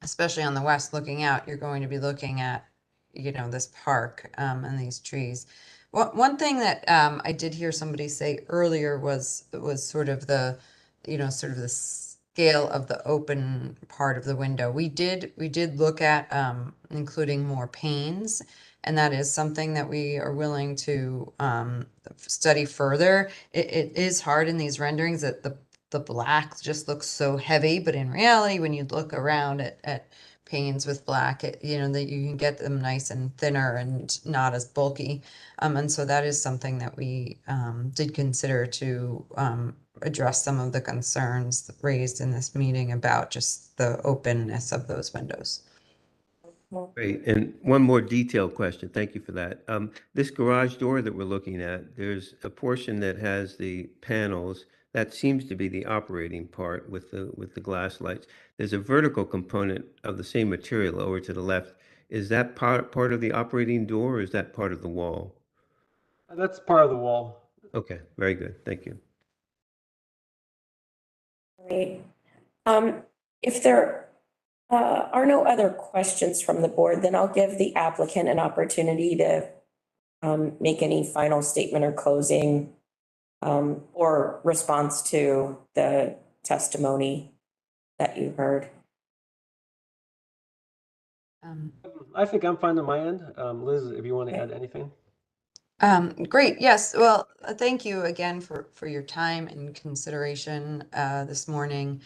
especially on the west looking out, you're going to be looking at, this park and these trees. One thing that I did hear somebody say earlier was sort of the, sort of the scale of the open part of the window. We did look at including more panes, and that is something that we are willing to study further. It is hard in these renderings that the black just looks so heavy, but in reality, when you look around at panes with black, that you can get them nice and thinner and not as bulky. And so that is something that we did consider to address some of the concerns raised in this meeting about just the openness of those windows. Great. And one more detailed question. Thank you for that. This garage door that we're looking at, there's a portion that has the panels. That seems to be the operating part with the glass lights. There's a vertical component of the same material over to the left. Is that part of the operating door, or is that part of the wall? That's part of the wall. Okay, very good. Thank you. Great. If there are no other questions from the board, then I'll give the applicant an opportunity to make any final statement or closing or response to the testimony that you heard. I think I'm fine on my end. Liz, if you want to add anything. Great. Yes. Well, thank you again for your time and consideration this morning.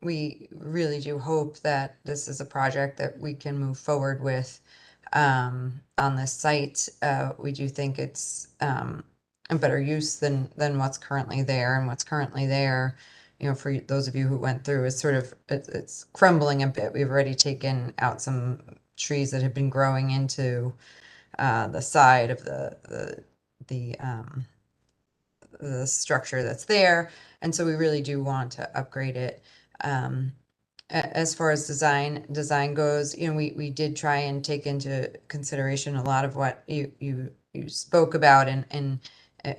We really do hope that this is a project that we can move forward with on this site. We do think it's a better use than what's currently there, and what's currently there, for those of you who went through, is sort of it's crumbling a bit. We've already taken out some trees that have been growing into the side of the structure that's there, and so we really do want to upgrade it. As far as design goes, we did try and take into consideration a lot of what you spoke about, and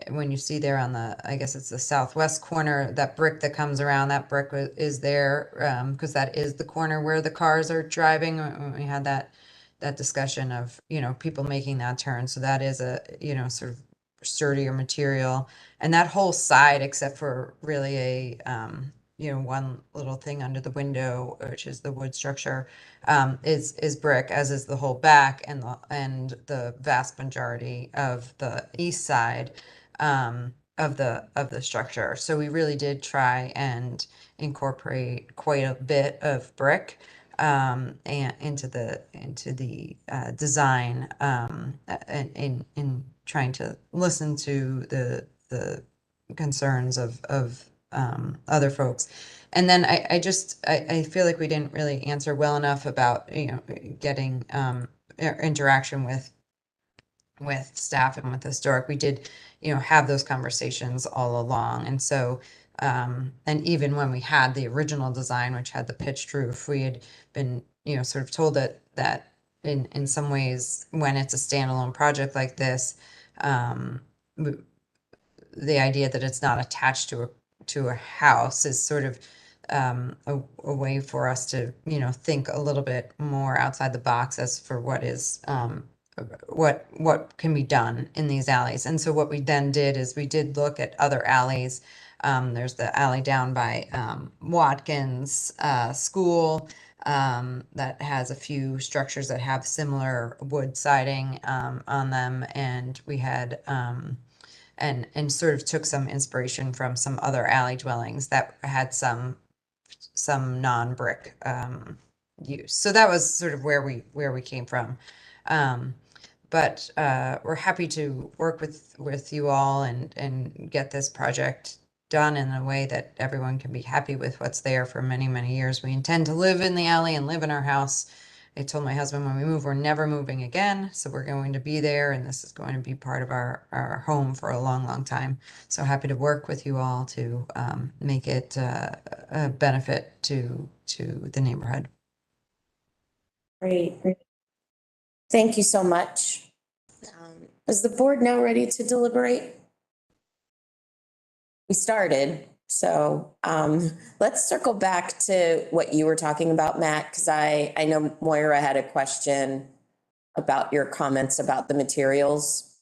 when you see there on I guess it's the southwest corner, that brick that comes around, that brick is there because that is the corner where the cars are driving. When we had that discussion of people making that turn, so that is a sort of sturdier material, and that whole side, except for really a one little thing under the window, which is the wood structure, is brick, as is the whole back and the vast majority of the east side of the structure. So we really did try and incorporate quite a bit of brick and into the design, and in trying to listen to the concerns of other folks. And then I feel like we didn't really answer well enough about getting interaction with staff and with historic. We did have those conversations all along, and so and even when we had the original design, which had the pitched roof, we had been sort of told that in some ways, when it's a standalone project like this, the idea that it's not attached to a house is sort of a way for us to think a little bit more outside the box as for what is what can be done in these alleys. And so what we then did is we did look at other alleys. There's the alley down by Watkins School that has a few structures that have similar wood siding on them, and we had and sort of took some inspiration from some other alley dwellings that had some non-brick use. So that was sort of where we came from. But we're happy to work with you all and get this project done in a way that everyone can be happy with what's there for many, many years. We intend to live in the alley and live in our house. I told my husband when we move, we're never moving again. So we're going to be there, and this is going to be part of our home for a long, long time. So happy to work with you all to make it a benefit to the neighborhood. Great. Thank you so much. Is the board now ready to deliberate? We started, so let's circle back to what you were talking about, Matt, because I know Moira had a question about your comments about the materials.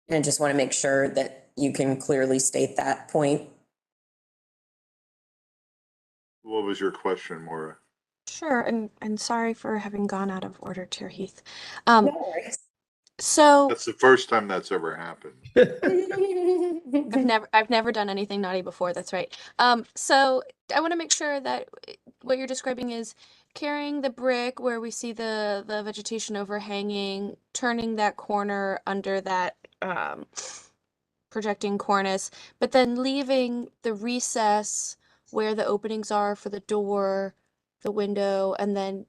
And I just want to make sure that you can clearly state that point. What was your question, Maura? Sure, and sorry for having gone out of order, Chair Heath. No worries. So That's the first time that's ever happened. I've never done anything naughty before. That's right. So I want to make sure that what you're describing is carrying the brick where we see the vegetation overhanging, turning that corner under that projecting cornice, but then leaving the recess where the openings are for the door, the window, and then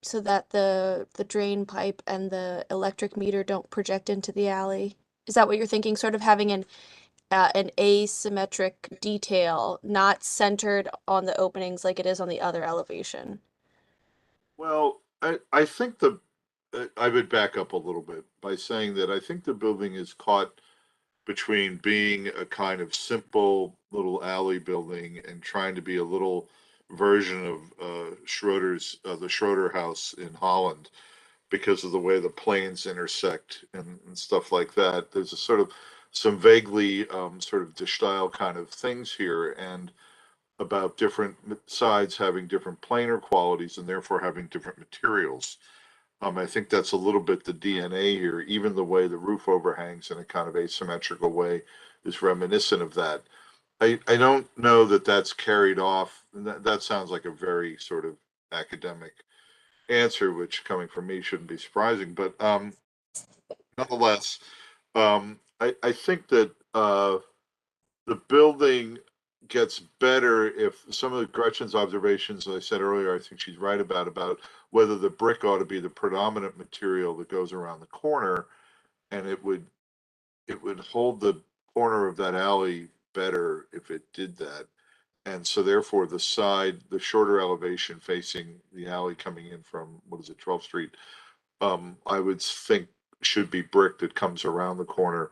so that the drain pipe and the electric meter don't project into the alley. Is that what you're thinking? Sort of having an asymmetric detail, not centered on the openings like it is on the other elevation. Well, I think I would back up a little bit by saying that I think the building is caught between being a kind of simple little alley building and trying to be a little version of the Schroeder House in Holland, because of the way the planes intersect and stuff like that. There's a sort of some vaguely sort of style kind of things here, and about different sides having different planar qualities and therefore having different materials. I think that's a little bit the DNA here. Even the way the roof overhangs in a kind of asymmetrical way is reminiscent of that. I don't know that that's carried off. That sounds like a very sort of academic answer, which coming from me shouldn't be surprising. But nonetheless, I think that the building gets better if some of Gretchen's observations, as I said earlier, I think she's right about whether the brick ought to be the predominant material that goes around the corner, and it would hold the corner of that alley better if it did that. And so therefore the shorter elevation facing the alley coming in from, 12th Street, I would think should be brick that comes around the corner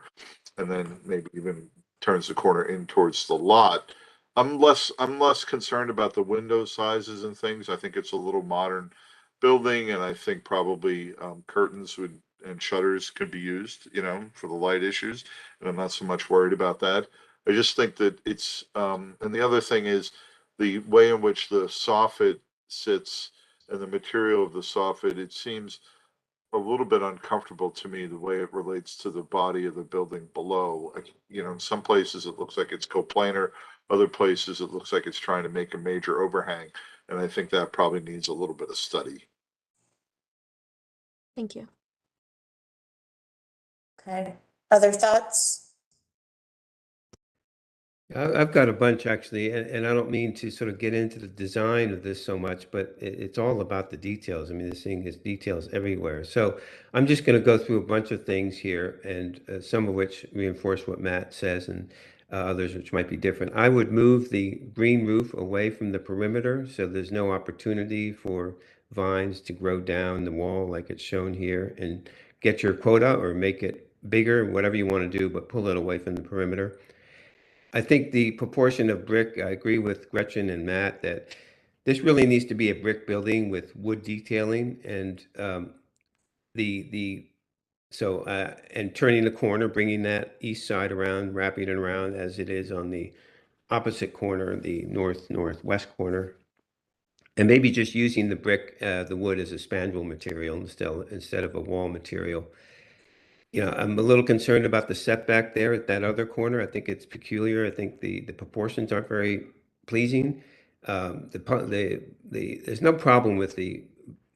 and then maybe even turns the corner in towards the lot. I'm less concerned about the window sizes and things. I think it's a little modern building, and I think probably curtains and shutters could be used, for the light issues. And I'm not so much worried about that. I just think that it's and the other thing is the way in which the soffit sits and the material of the soffit. It seems a little bit uncomfortable to me the way it relates to the body of the building below. In some places it looks like it's coplanar, other places it looks like it's trying to make a major overhang, and I think that probably needs a little bit of study. Thank you. Okay. Other thoughts? I've got a bunch actually, and I don't mean to sort of get into the design of this so much, but it's all about the details. I mean, this thing has details everywhere. So I'm just going to go through a bunch of things here, and some of which reinforce what Matt says, and others which might be different. I would move the green roof away from the perimeter, so there's no opportunity for vines to grow down the wall like it's shown here, and get your quota or make it bigger, whatever you want to do, but pull it away from the perimeter. I think the proportion of brick, I agree with Gretchen and Matt that this really needs to be a brick building with wood detailing, and and turning the corner, bringing that east side around, wrapping it around as it is on the opposite corner, the northwest corner, and maybe just using the brick, the wood as a spandrel material instead of a wall material. I'm a little concerned about the setback there at that other corner. I think it's peculiar. I think the proportions aren't very pleasing. There's no problem with the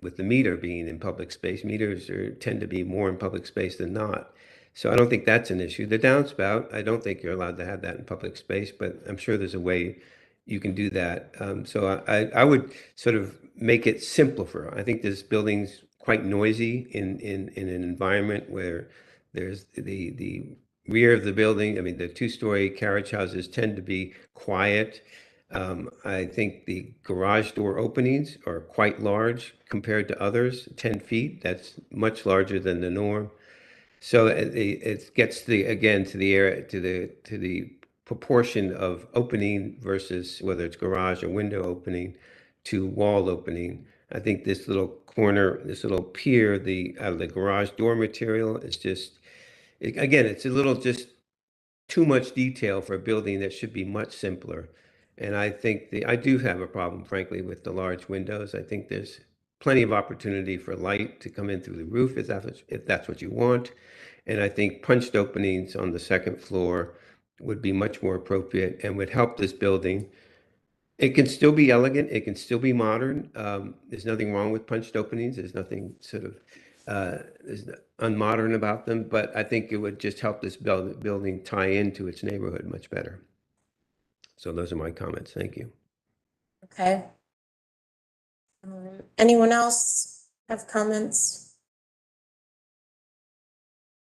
with the meter being in public space. Meters tend to be more in public space than not. So I don't think that's an issue. The downspout, I don't think you're allowed to have that in public space, but I'm sure there's a way you can do that. So I would sort of make it simpler. I think this building's quite noisy in an environment where there's the rear of the building. I mean, the two-story carriage houses tend to be quiet. I think the garage door openings are quite large compared to others, 10 feet. That's much larger than the norm. So it gets again to the area, to the proportion of opening versus whether it's garage or window opening to wall opening. I think this little corner, this little pier, out of the garage door material is just, again, it's a little just too much detail for a building that should be much simpler. And I think I do have a problem, frankly, with the large windows. I think there's plenty of opportunity for light to come in through the roof if that's what you want. And I think punched openings on the second floor would be much more appropriate and would help this building. It can still be elegant. It can still be modern. There's nothing wrong with punched openings. There's nothing sort of there's unmodern about them, but I think it would just help this building tie into its neighborhood much better. So those are my comments. Thank you. Okay. Anyone else have comments?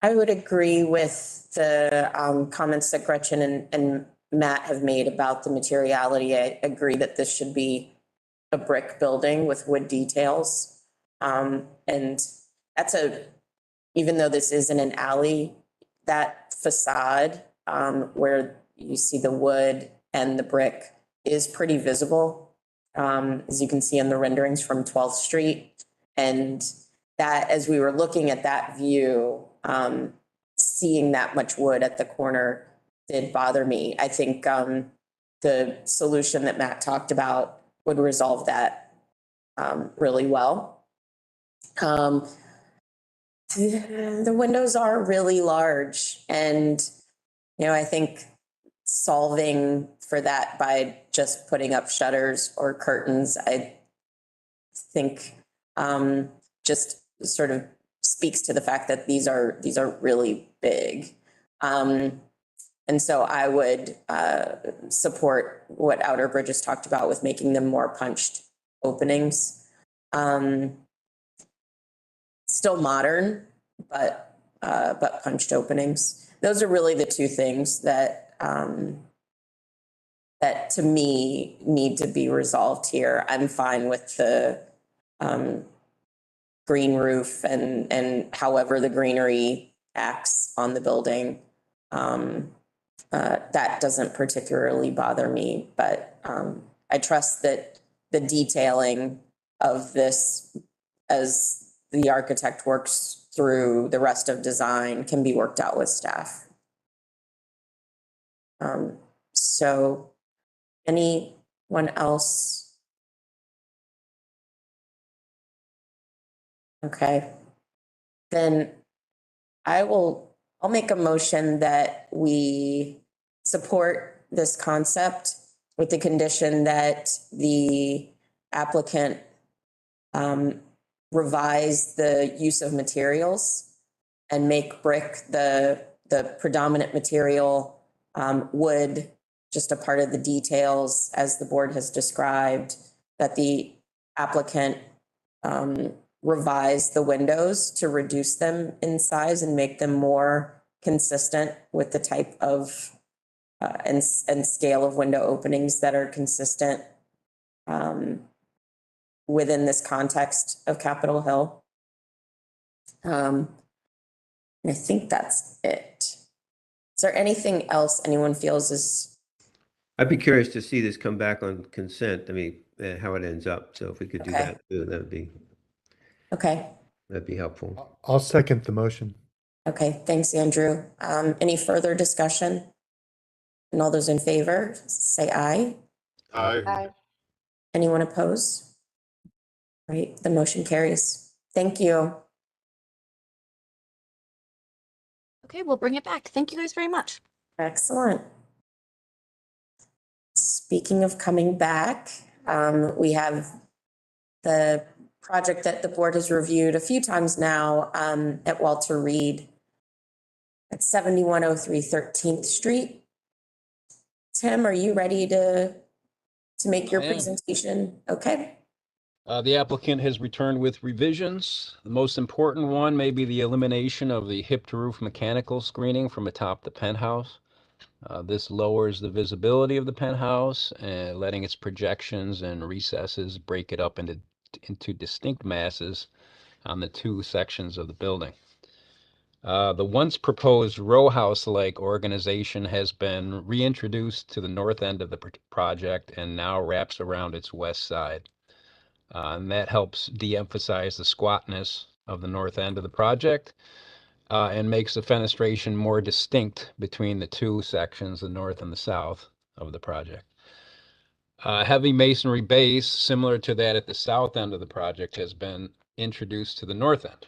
I would agree with the comments that Gretchen and Matt have made about the materiality. I agree that this should be a brick building with wood details. And that's even though this isn't an alley, that facade where you see the wood and the brick is pretty visible, as you can see in the renderings from 12th Street. And that, as we were looking at that view, seeing that much wood at the corner did bother me. I think the solution that Matt talked about would resolve that really well. The windows are really large, and I think solving for that by just putting up shutters or curtains, I think just sort of speaks to the fact that these are really big. And so I would support what Outer Bridges talked about with making them more punched openings. Still modern, but punched openings. Those are really the two things that that to me need to be resolved here. I'm fine with the green roof and however the greenery acts on the building. That doesn't particularly bother me, but I trust that the detailing of this, as the architect works through the rest of design, can be worked out with staff. So anyone else? Okay, then I'll make a motion that we support this concept with the condition that the applicant revise the use of materials and make brick the predominant material, wood just a part of the details as the board has described, that the applicant revise the windows to reduce them in size and make them more consistent with the type of and scale of window openings that are consistent within this context of Capitol Hill. I think that's it. Is there anything else anyone feels is? I'd be curious to see this come back on consent. I mean, how it ends up. So if we could do Okay. that too, that'd be helpful. I'll second the motion. Okay, thanks, Andrew. Any further discussion? And all those in favor, say aye. Aye. Anyone opposed? Right, the motion carries. Thank you. Okay, we'll bring it back. Thank you guys very much. Excellent. Speaking of coming back, we have the project that the board has reviewed a few times now at Walter Reed at 7103 13th Street. Tim, are you ready to make your I am. presentation? Okay. The applicant has returned with revisions. The most important one may be the elimination of the hip-to-roof mechanical screening from atop the penthouse. This lowers the visibility of the penthouse and letting its projections and recesses break it up into distinct masses on the two sections of the building. The once proposed row house-like organization has been reintroduced to the north end of the project and now wraps around its west side. And that helps de-emphasize the squatness of the north end of the project and makes the fenestration more distinct between the two sections, the north and the south of the project. Heavy masonry base, similar to that at the south end of the project, has been introduced to the north end.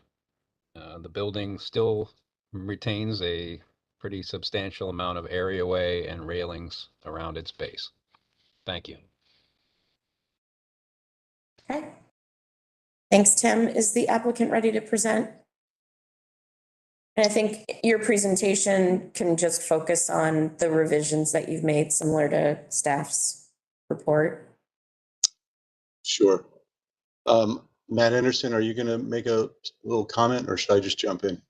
The building still retains a pretty substantial amount of areaway and railings around its base. Thank you. Okay. Thanks, Tim. Is the applicant ready to present? And I think your presentation can just focus on the revisions that you've made, similar to staff's report. Sure. Matt Anderson, are you going to make a little comment or should I just jump in?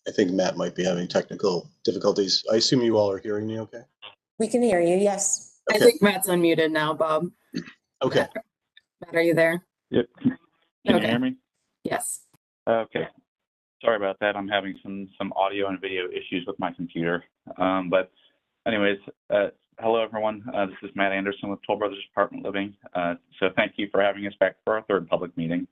I think Matt might be having technical difficulties. I assume you all are hearing me okay? We can hear you, yes. Okay. I think Matt's unmuted now, Bob. Okay. Matt, are you there? Yep. Can you Okay. hear me? Yes. Okay. Sorry about that. I'm having some audio and video issues with my computer. But anyways, hello everyone. This is Matt Anderson with Toll Brothers Apartment Living. So thank you for having us back for our third public meeting.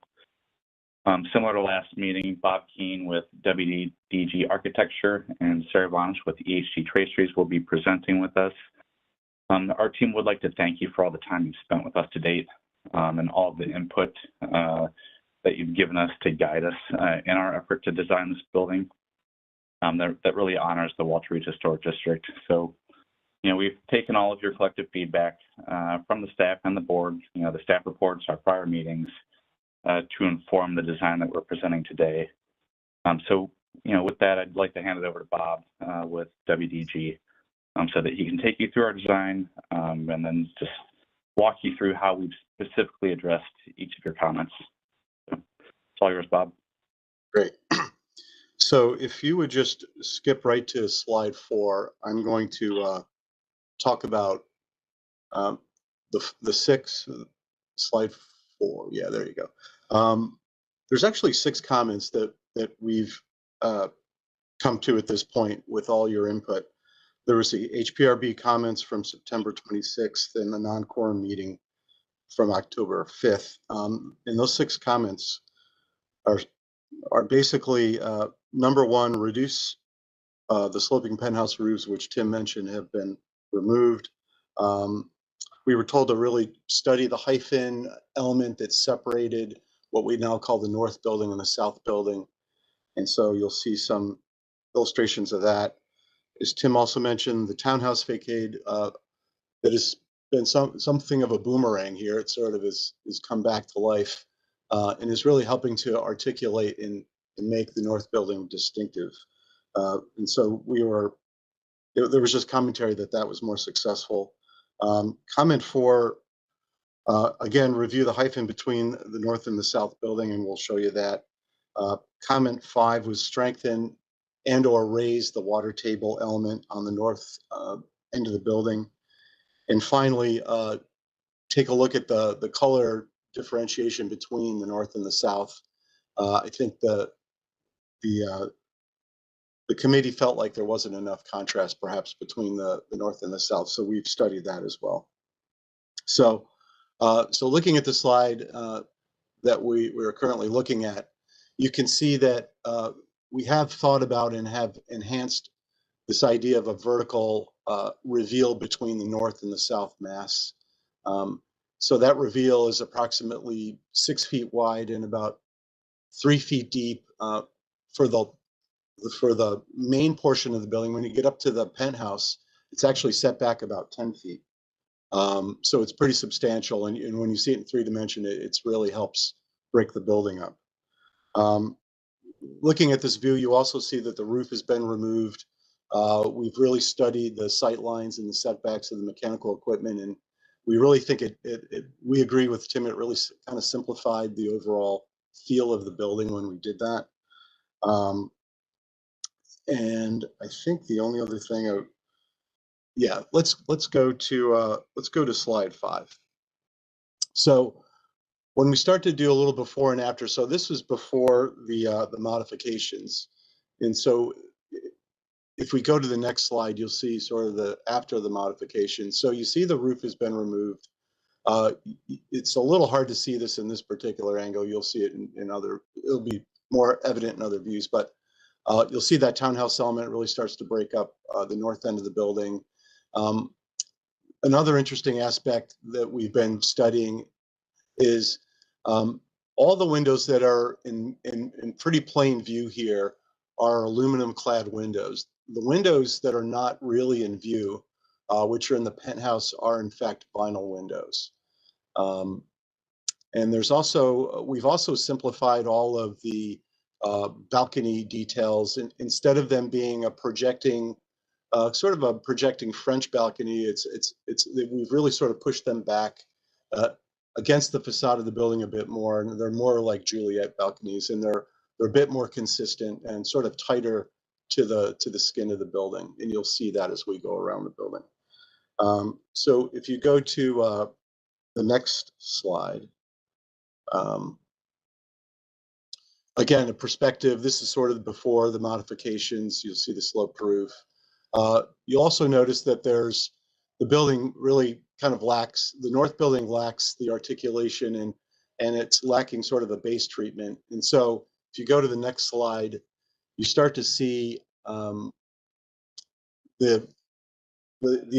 Similar to last meeting, Bob Keene with WDG Architecture and Sarah Blanche with EHG Traceries will be presenting with us. Our team would like to thank you for all the time you've spent with us to date and all of the input that you've given us to guide us in our effort to design this building that really honors the Walter Reed Historic District. So, you know, we've taken all of your collective feedback from the staff and the board, you know, the staff reports, our prior meetings, to inform the design that we're presenting today. So, you know, with that, I'd like to hand it over to Bob with WDG so that he can take you through our design and then just walk you through how we've specifically addressed each of your comments. So, it's all yours, Bob. Great. So if you would just skip right to slide 4, I'm going to talk about the 6, slide 4. Yeah, there you go. There's actually 6 comments that we've come to at this point with all your input. There was the HPRB comments from September 26th and the non-quorum meeting from October 5th. And those 6 comments are basically number 1, reduce the sloping penthouse roofs, which Tim mentioned have been removed. We were told to really study the hyphen element that separated what we now call the north building and the south building. And so you'll see some illustrations of that. As Tim also mentioned, the townhouse facade that has been something of a boomerang here. It sort of is come back to life and is really helping to articulate and make the north building distinctive. And so there was just commentary that was more successful. Comment 4, again, review the hyphen between the north and the south building, and we'll show you that. Comment 5 was strengthen and or raise the water table element on the north end of the building. And finally, take a look at the color differentiation between the north and the south. I think the committee felt like there wasn't enough contrast perhaps between the north and the south, so we've studied that as well. So looking at the slide that we are currently looking at, you can see that we have thought about and have enhanced this idea of a vertical reveal between the north and the south mass. So that reveal is approximately 6 feet wide and about 3 feet deep for the main portion of the building. When you get up to the penthouse, it's actually set back about 10 feet. So it's pretty substantial, and when you see it in 3D, it really helps break the building up. Looking at this view, you also see that the roof has been removed. We've really studied the sight lines and the setbacks of the mechanical equipment, and we really think we agree with Tim, it really kind of simplified the overall feel of the building when we did that. And I think the only other thing, yeah, let's go to slide 5. So when we start to do a little before and after, so this was before the modifications, and so if we go to the next slide, you'll see sort of the after the modification. So you see the roof has been removed. It's a little hard to see this in this particular angle. You'll see it in other. It'll be more evident in other views, but you'll see that townhouse element really starts to break up the north end of the building. Another interesting aspect that we've been studying is all the windows that are in pretty plain view here are aluminum clad windows. The windows that are not really in view, which are in the penthouse, are in fact vinyl windows. And there's also, we've also simplified all of the balcony details. Instead of them being a projecting, sort of a projecting French balcony, we've really sort of pushed them back against the facade of the building a bit more, and they're more like Juliet balconies, and they're a bit more consistent and sort of tighter to the skin of the building, and you'll see that as we go around the building. So if you go to the next slide, again, a perspective. This is sort of before the modifications. You'll see the sloped roof. You'll also notice that the building really kind of lacks, the north building lacks the articulation, and it's lacking sort of a base treatment. And so if you go to the next slide, you start to see the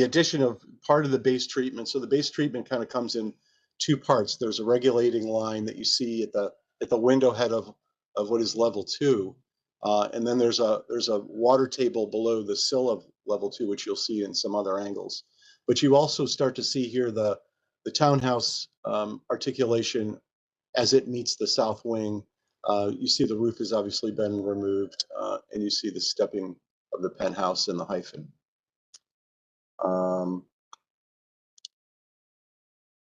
addition of part of the base treatment. So the base treatment kind of comes in 2 parts. There's a regulating line that you see at the window head of what is level 2. And then there's a water table below the sill of level 2, which you'll see in some other angles. But you also start to see here the townhouse articulation as it meets the south wing. You see the roof has obviously been removed, and you see the stepping of the penthouse and the hyphen.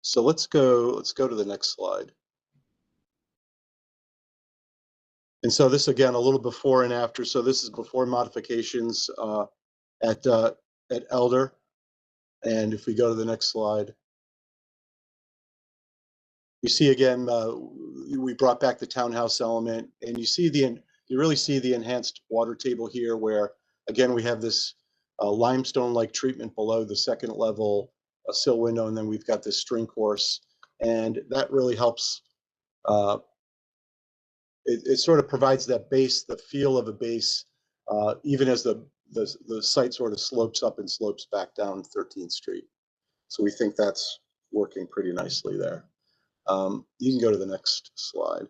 So let's go to the next slide. And so this, again, a little before and after. So this is before modifications at Elder. And if we go to the next slide, you see again, we brought back the townhouse element, and you really see the enhanced water table here, where again we have this limestone-like treatment below the second level sill window, and then we've got this string course, and that really helps. It sort of provides that base, the feel of a base, even as the site sort of slopes up and slopes back down 13th Street. So we think that's working pretty nicely there. You can go to the next slide.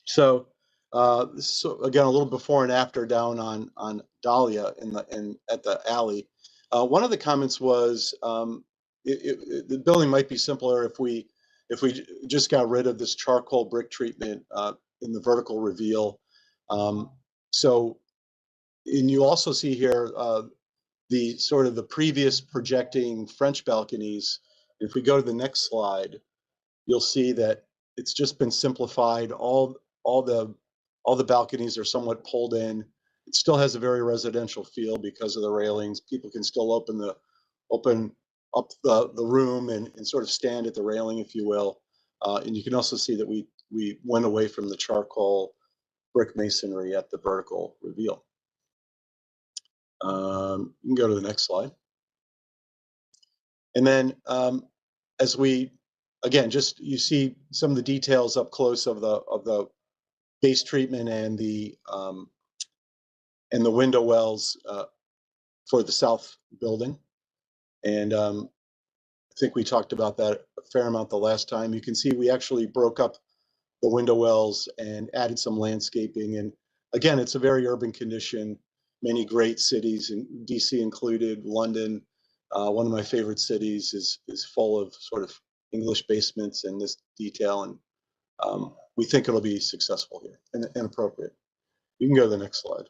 So again, a little before and after down on Dahlia at the alley. One of the comments was the building might be simpler if we just got rid of this charcoal brick treatment in the vertical reveal. And you also see here the sort of the previous projecting French balconies. If we go to the next slide, you'll see that it's just been simplified. All the balconies are somewhat pulled in. It still has a very residential feel because of the railings. People can still open up the room and sort of stand at the railing, if you will. And you can also see that we went away from the charcoal brick masonry at the vertical reveal. You can go to the next slide. And then as we, again, just you see some of the details up close of the base treatment and the window wells for the south building. And I think we talked about that a fair amount the last time. You can see we actually broke up the window wells and added some landscaping. And again, it's a very urban condition. Many great cities, DC included, London, One of my favorite cities is full of sort of English basements and this detail, and we think it'll be successful here and appropriate. You can go to the next slide.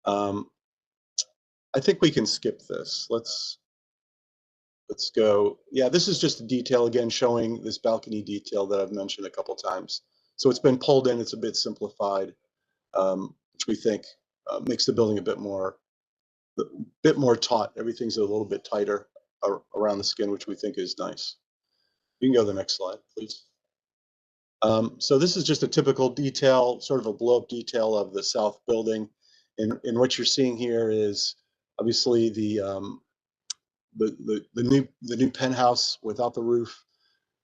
I think we can skip this. Let's go. Yeah, this is just a detail again showing this balcony detail that I've mentioned a couple times. So it's been pulled in. It's a bit simplified, which we think makes the building a bit more taut. Everything's a little bit tighter around the skin, which we think is nice. You can go to the next slide, please. So this is just a typical detail, sort of a blow-up detail of the south building. And what you're seeing here is obviously the new penthouse without the roof.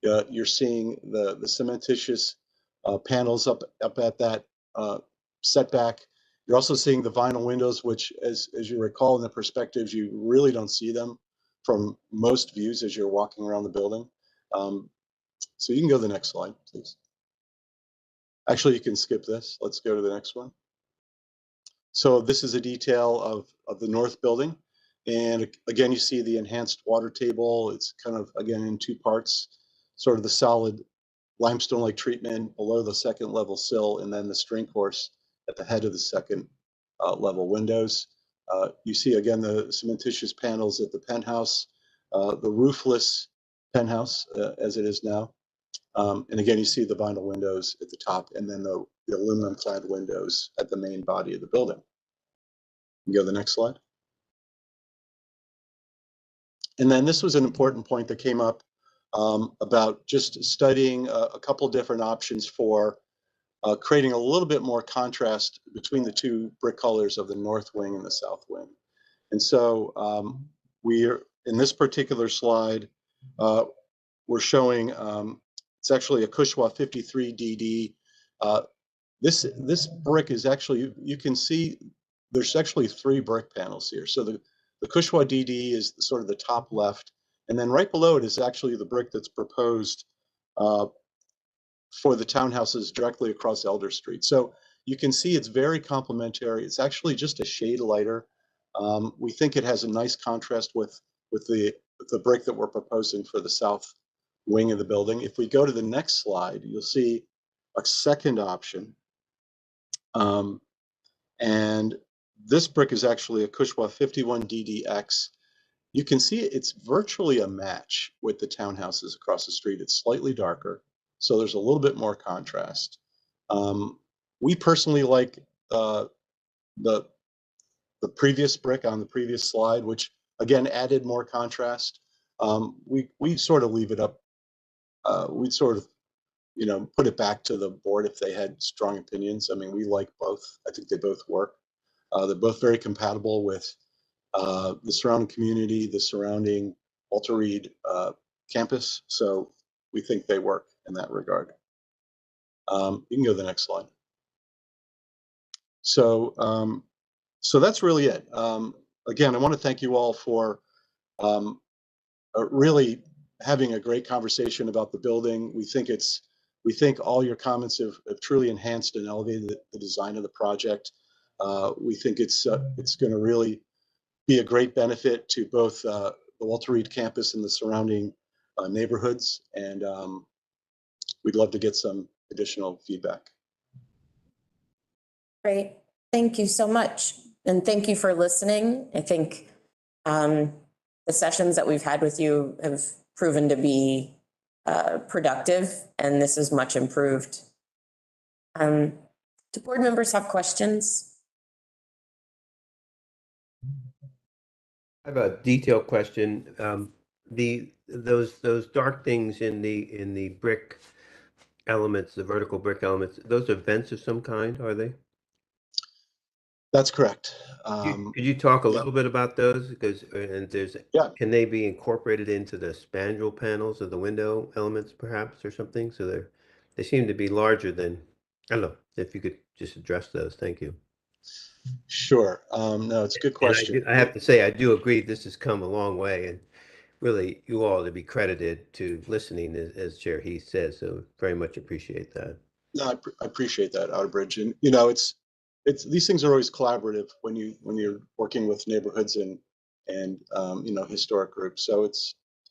You're seeing the cementitious panels up at that setback. You're also seeing the vinyl windows, which, as you recall in the perspectives, you really don't see them from most views as you're walking around the building. So you can go to the next slide, please. Actually, you can skip this. Let's go to the next one. So this is a detail of the north building. And again, you see the enhanced water table. It's kind of, again, in two parts, sort of the solid limestone-like treatment below the second level sill, and then the string course at the head of the second level windows. You see, again, the cementitious panels at the penthouse, the roofless penthouse as it is now. And again, you see the vinyl windows at the top, and then the aluminum clad windows at the main body of the building. You go to the next slide. And then this was an important point that came up about just studying a couple different options for creating a little bit more contrast between the two brick colors of the north wing and the south wing. And so we're in this particular slide, we're showing it's actually a Kushwa 53 DD. This brick is actually, you can see there's actually 3 brick panels here. So the Kushwa DD is sort of the top left, and then right below it is actually the brick that's proposed for the townhouses directly across Elder Street. So you can see it's very complementary. It's actually just a shade lighter. We think it has a nice contrast with the brick that we're proposing for the south wing of the building. If we go to the next slide, you'll see a second option. And this brick is actually a Kushwa 51 DDX. You can see it's virtually a match with the townhouses across the street. It's slightly darker, so there's a little bit more contrast. We personally like the previous brick on the previous slide, which again added more contrast. We sort of leave it up. We'd sort of, put it back to the board if they had strong opinions. I mean, we like both. I think they both work. They're both very compatible with the surrounding community, the surrounding Walter Reed campus. So we think they work in that regard. You can go to the next slide. So, so that's really it. Again, I want to thank you all for really having a great conversation about the building. We think all your comments have truly enhanced and elevated the design of the project. We think it's going to really be a great benefit to both the Walter Reed campus and the surrounding neighborhoods, and we'd love to get some additional feedback. Great. Thank you so much. And thank you for listening. I think the sessions that we've had with you have proven to be productive, and this is much improved. Do board members have questions? I have a detailed question. Those dark things in the brick elements, the vertical brick elements, those are vents of some kind, are they? That's correct. Could you talk a little bit about those? Because can they be incorporated into the spandrel panels of the window elements, perhaps, or something? So they seem to be larger than. I don't know if you could just address those. Thank you. Sure. No, it's a good question. I have to say, I do agree this has come a long way, and really you all to be credited to listening, as Chair Heath says, so very much appreciate that. No, I appreciate that, Outerbridge. And, it's these things are always collaborative when you're working with neighborhoods and and historic groups. So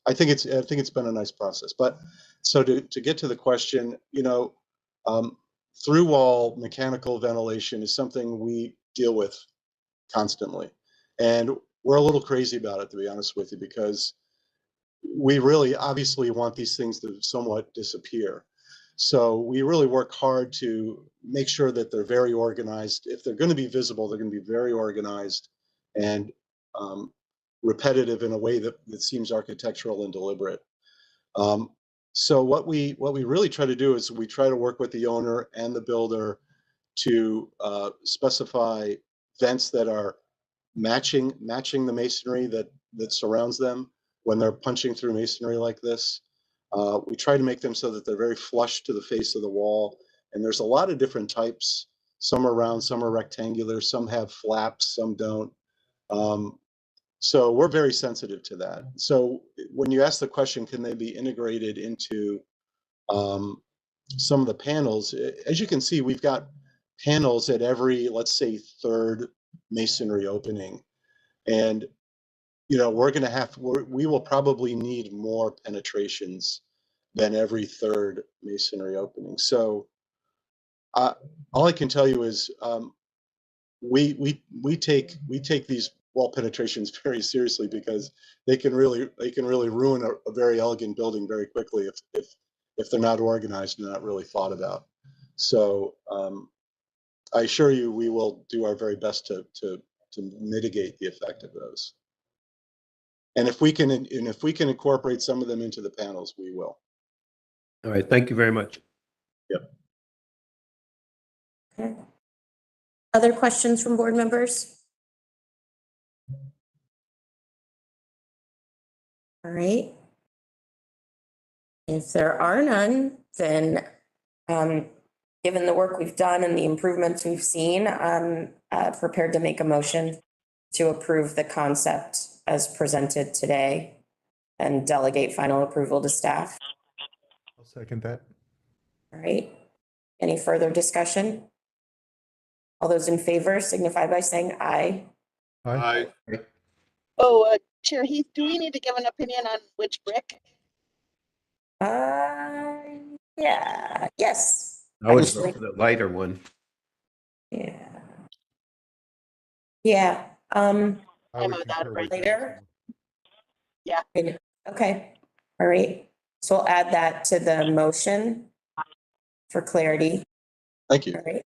I think it's been a nice process. But so to get to the question, through wall mechanical ventilation is something we deal with constantly, and we're a little crazy about it, to be honest with you, because we really obviously want these things to somewhat disappear. So we really work hard to make sure that they're very organized. If they're going to be visible, they're going to be very organized and repetitive in a way that seems architectural and deliberate. So what we really try to do is we try to work with the owner and the builder to specify vents that are matching the masonry that surrounds them when they're punching through masonry like this. We try to make them so that they're very flush to the face of the wall. And there's a lot of different types. Some are round, some are rectangular, some have flaps, some don't. So we're very sensitive to that. So when you ask the question, can they be integrated into some of the panels? As you can see, we've got panels at every, let's say, third masonry opening. And we will probably need more penetrations than every third masonry opening. So all I can tell you is we take these wall penetrations very seriously, because they can really ruin a very elegant building very quickly if they're not organized and not really thought about. So I assure you, we will do our very best to mitigate the effect of those. And if we can incorporate some of them into the panels, we will. All right, thank you very much. Yep. Okay. Other questions from board members? All right. If there are none, then given the work we've done and the improvements we've seen, I'm prepared to make a motion to approve the concept as presented today and delegate final approval to staff. I'll second that. All right. Any further discussion? All those in favor signify by saying aye. Aye. Oh, Chair Heath, do we need to give an opinion on which brick? Yeah, yes. I would Actually, go for the lighter one. yeah. Yeah, I I'm would with that concur right with that as later. well. Yeah. Okay, all right. So we'll add that to the motion for clarity. Thank you. All right.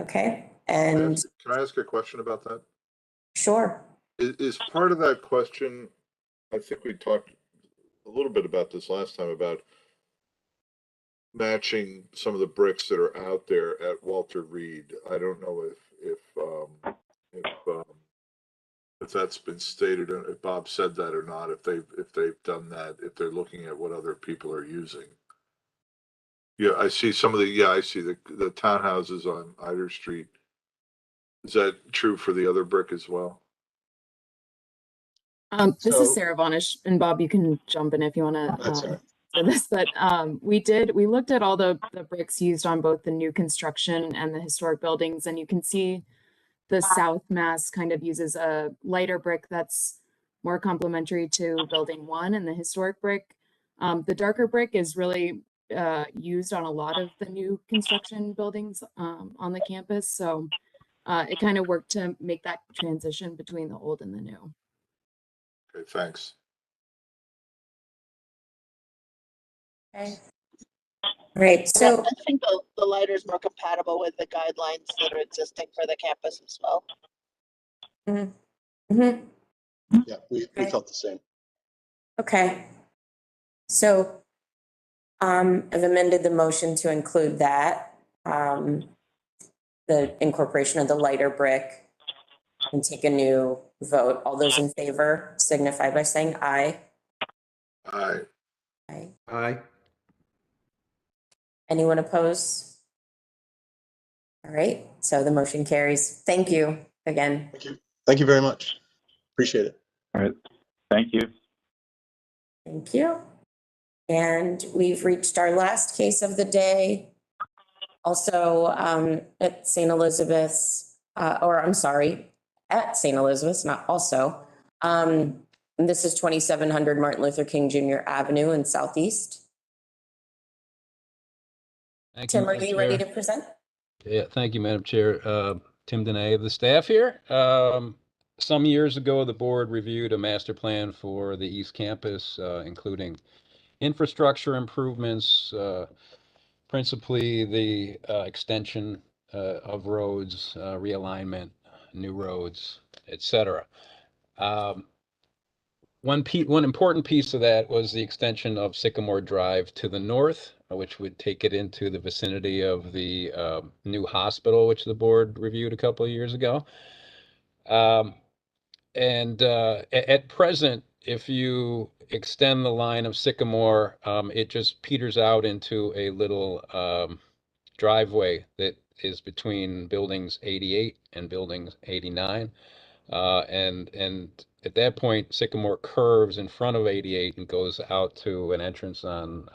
Okay, Can and I ask a question about that? sure. Is part of that question, I think we talked a little bit about this last time, about matching some of the bricks that are out there at Walter Reed. I don't know if that's been stated, if Bob said that or not, if they've done that, if they're looking at what other people are using. Yeah, I see some of I see the townhouses on Eider Street. Is that true for the other brick as well? This is Sarah Vonish, and Bob, you can jump in if you want to say this, but we looked at all the bricks used on both the new construction and the historic buildings, and you can see the South Mass kind of uses a lighter brick that's more complementary to building 1 and the historic brick. The darker brick is really used on a lot of the new construction buildings on the campus, so it kind of worked to make that transition between the old and the new. Okay, thanks. Okay. All right, so I think the lighter is more compatible with the guidelines that are existing for the campus as well. mm-hmm. Yeah, we felt the same. Okay. So I've amended the motion to include that, the incorporation of the lighter brick, and take a new vote. All those in favor signify by saying aye. Aye. Aye. Aye. Anyone oppose? All right, so the motion carries. Thank you again. Thank you. Thank you very much. Appreciate it. All right. Thank you. Thank you. And we've reached our last case of the day. Also at St. Elizabeth's, at St. Elizabeth's, not also, And this is 2700 Martin Luther King Jr. Avenue in Southeast. Thank Tim, you, are Madam you ready Chair. to present? Yeah, thank you, Madam Chair. Tim Dene of the staff here. Some years ago, the board reviewed a master plan for the East Campus, including infrastructure improvements, principally the extension of roads, realignment, new roads, etc. One important piece of that was the extension of Sycamore Drive to the north, which would take it into the vicinity of the new hospital, which the board reviewed a couple of years ago. At present, if you extend the line of Sycamore, it just peters out into a little driveway that is between buildings 88 and buildings 89. And at that point, Sycamore curves in front of 88 and goes out to an entrance on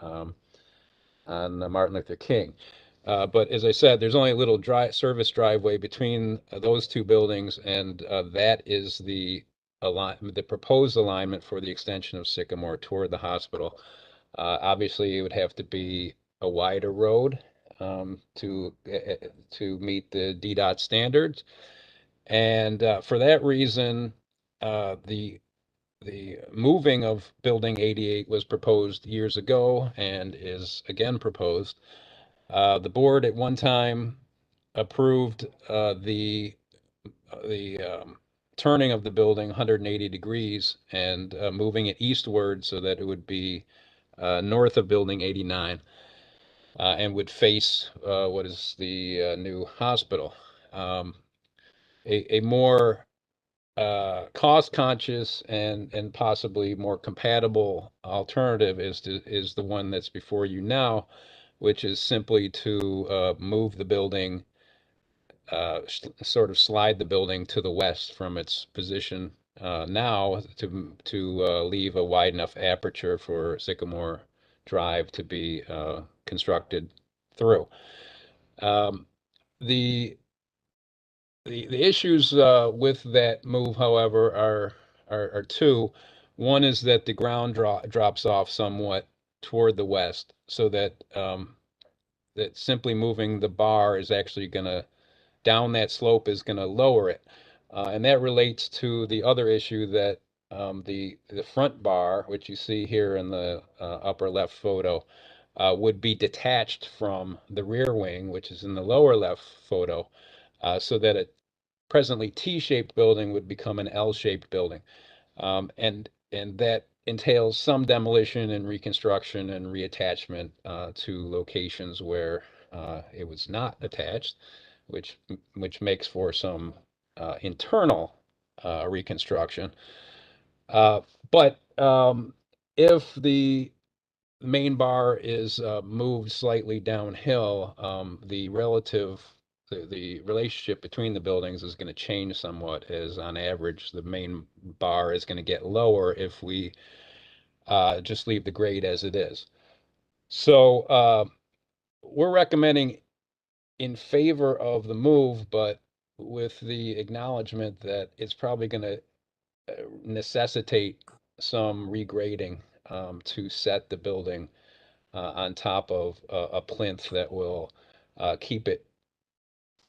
Martin Luther King. But as I said, there's only a little service driveway between those two buildings, and that is the proposed alignment for the extension of Sycamore toward the hospital. Obviously, it would have to be a wider road to meet the DDOT standards. And for that reason, the moving of Building 88 was proposed years ago and is again proposed. The board at one time approved the turning of the building 180 degrees and moving it eastward so that it would be north of Building 89 and would face what is the new hospital. A more cost-conscious and possibly more compatible alternative is the one that's before you now, which is simply to move the building, sort of slide the building to the west from its position now to leave a wide enough aperture for Sycamore Drive to be constructed through. The issues with that move, however, are two. One is that the ground drops off somewhat toward the west, so that that simply moving the bar is actually going to down that slope is going to lower it, and that relates to the other issue that the front bar, which you see here in the upper left photo, would be detached from the rear wing, which is in the lower left photo, so that a presently T-shaped building would become an L-shaped building. And that entails some demolition and reconstruction and reattachment to locations where it was not attached, which makes for some internal reconstruction. But if the main bar is moved slightly downhill, the relationship between the buildings is going to change somewhat, as on average the main bar is going to get lower if we just leave the grade as it is. So we're recommending in favor of the move, but with the acknowledgement that it's probably going to necessitate some regrading to set the building on top of a plinth that will keep it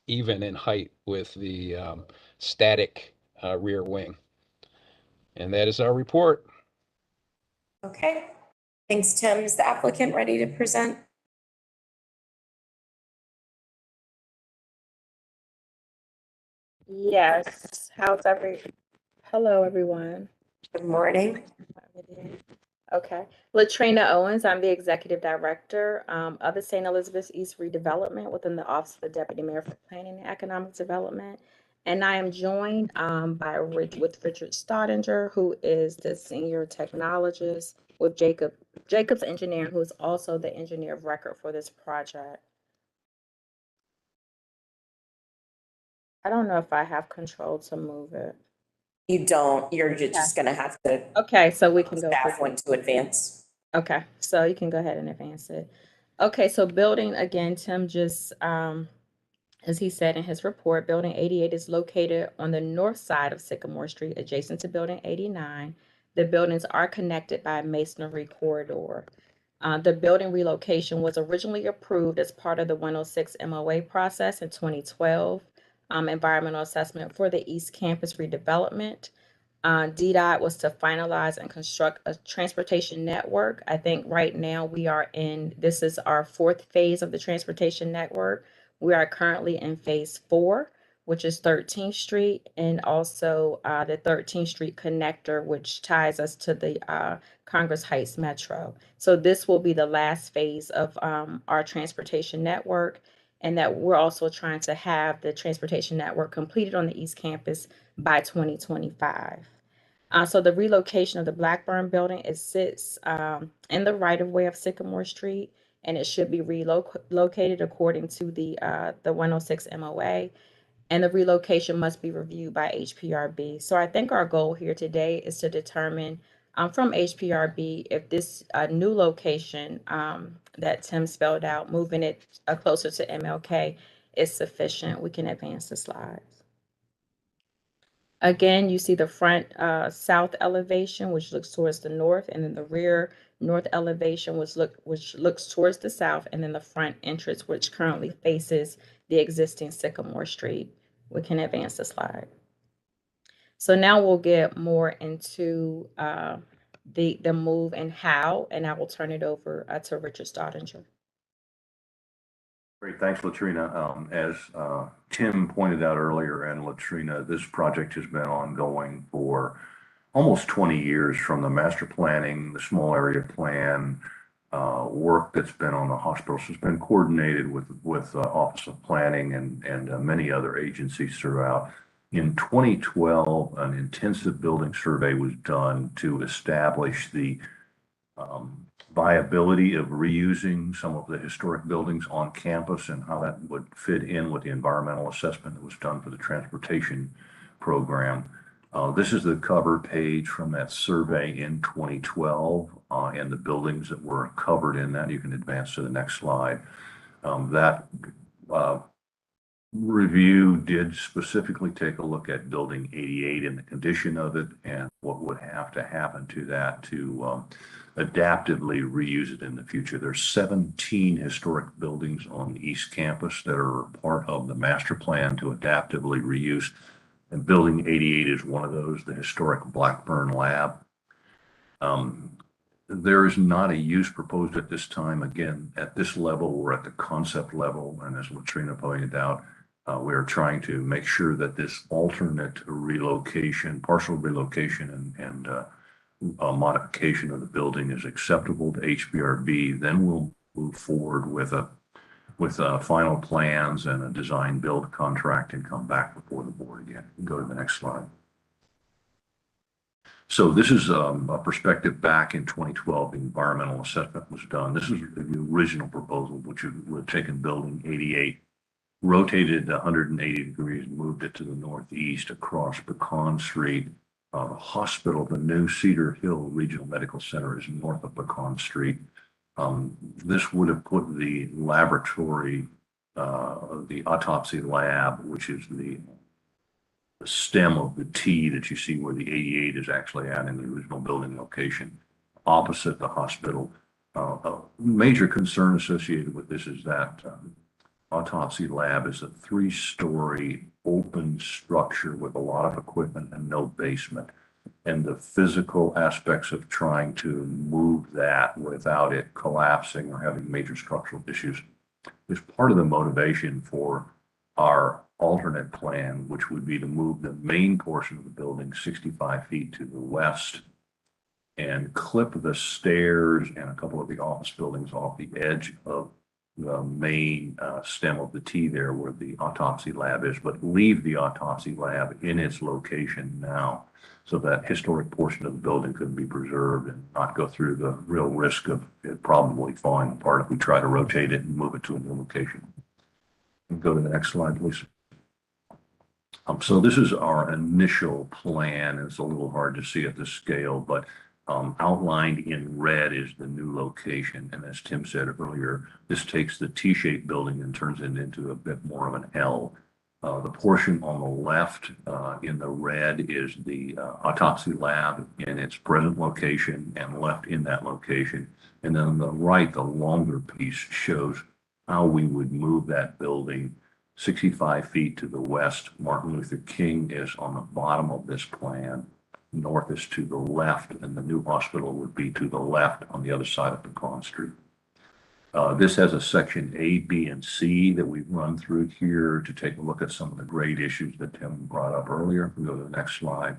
even in height with the static rear wing. And that is our report. Okay, thanks, Tim. Is the applicant ready to present? Yes. Hello, everyone. Good morning. Okay. Latrina Owens, I'm the Executive Director of the St. Elizabeth's East Redevelopment within the Office of the Deputy Mayor for Planning and Economic Development. And I am joined with Richard Staudinger, who is the Senior Technologist with Jacobs Engineering, who is also the Engineer of Record for this project. I don't know if I have control to move it. You don't, you're just gonna have to. Okay, so we can go. Staff went to advance. Okay, so you can go ahead and advance it. Okay, so building, again, Tim just As he said in his report, Building 88 is located on the north side of Sycamore Street, adjacent to Building 89. The buildings are connected by a masonry corridor. The building relocation was originally approved as part of the 106 MOA process in 2012, environmental assessment for the East Campus redevelopment. DDOT was to finalize and construct a transportation network. I think right now this is our fourth phase of the transportation network. We are currently in phase 4, which is 13th Street, and also the 13th Street connector, which ties us to the Congress Heights Metro. So this will be the last phase of our transportation network, and that we're also trying to have the transportation network completed on the East Campus by 2025. So the relocation of the Blackburn building, it sits in the right-of-way of Sycamore Street, and it should be relocated according to the 106 MOA, and the relocation must be reviewed by HPRB. So I think our goal here today is to determine from HPRB if this new location that Tim spelled out, moving it closer to MLK, is sufficient. We can advance the slides. Again, you see the front south elevation, which looks towards the north, and then the rear north elevation, which looks towards the south, and then the front entrance, which currently faces the existing Sycamore Street. We can advance the slide. So now we'll get more into the move and how, and I will turn it over to Richard Staudinger. Great, thanks, Latrina. As Tim pointed out earlier, and Latrina, this project has been ongoing for almost 20 years, from the master planning, the small area plan, work that's been on the hospitals has been coordinated with Office of Planning and many other agencies throughout. In 2012, an intensive building survey was done to establish the viability of reusing some of the historic buildings on campus and how that would fit in with the environmental assessment that was done for the transportation program. This is the cover page from that survey in 2012 and the buildings that were covered in that. You can advance to the next slide. That review did specifically take a look at Building 88 and the condition of it and what would have to happen to that to adaptively reuse it in the future. There's 17 historic buildings on the East Campus that are part of the master plan to adaptively reuse. And Building 88 is one of those, the historic Blackburn Lab. There is not a use proposed at this time. Again, at this level, we're at the concept level. And as Latrina pointed out, we are trying to make sure that this alternate relocation, partial relocation and modification of the building is acceptable to HPRB. Then we'll move forward with final plans and a design build contract and come back before the board again. Go to the next slide. So this is a perspective back in 2012. The environmental assessment was done. This is the original proposal, which would have taken Building 88, rotated 180 degrees, moved it to the northeast across Pecan Street. The hospital, the new Cedar Hill Regional Medical Center, is north of Pecan Street. This would have put the laboratory, the autopsy lab, which is the stem of the T that you see where the 88 is actually at in the original building location, opposite the hospital. A major concern associated with this is that autopsy lab is a 3-story open structure with a lot of equipment and no basement. And the physical aspects of trying to move that without it collapsing or having major structural issues is part of the motivation for our alternate plan, which would be to move the main portion of the building 65 feet to the west and clip the stairs and a couple of the office buildings off the edge of the main stem of the T there where the autopsy lab is, but leave the autopsy lab in its location now so that historic portion of the building could be preserved and not go through the real risk of it probably falling apart if we try to rotate it and move it to a new location. Go to the next slide, please. So this is our initial plan. It's a little hard to see at this scale, but Outlined in red is the new location, and as Tim said earlier, this takes the T-shaped building and turns it into a bit more of an L. The portion on the left in the red is the autopsy lab in its present location and left in that location. And then on the right, the longer piece shows how we would move that building 65 feet to the west. Martin Luther King is on the bottom of this plan. North is to the left, and the new hospital would be to the left on the other side of Pecan Street. This has a section A, B, and C that we've run through here to take a look at some of the grade issues that Tim brought up earlier. We go to the next slide.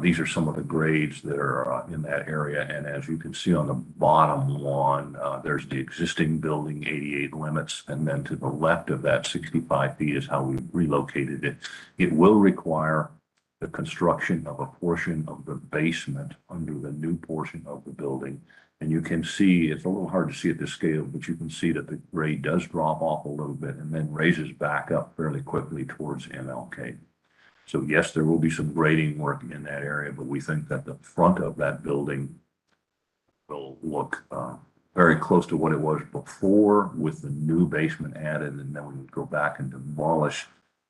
These are some of the grades that are in that area, and as you can see on the bottom one, there's the existing building 88 limits, and then to the left of that 65 feet is how we relocated it. It will require the construction of a portion of the basement under the new portion of the building. And you can see, it's a little hard to see at this scale, but you can see that the grade does drop off a little bit and then raises back up fairly quickly towards MLK. So yes, there will be some grading work in that area, but we think that the front of that building will look very close to what it was before with the new basement added, and then we would go back and demolish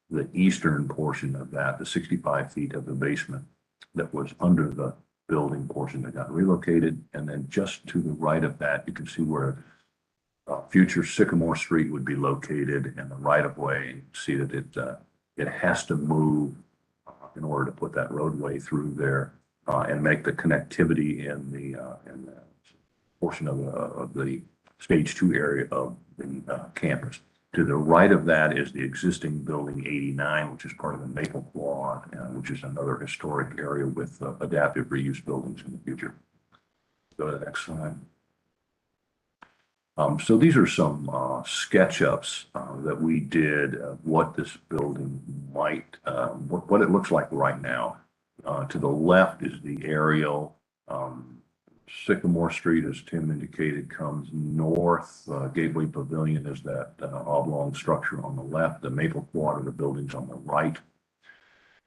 the eastern portion of that, the 65 feet of the basement that was under the building portion that got relocated. And then just to the right of that, you can see where future Sycamore Street would be located and the right of way. You see that it has to move in order to put that roadway through there and make the connectivity in the portion of the stage 2 area of the campus. To the right of that is the existing building 89, which is part of the Maple Quad, which is another historic area with adaptive reuse buildings in the future. Go to the next slide. So these are some SketchUps that we did of what this building might, what it looks like right now. To the left is the aerial. Sycamore Street, as Tim indicated, comes north. Gateway Pavilion is that oblong structure on the left. The Maple Quad are the buildings on the right.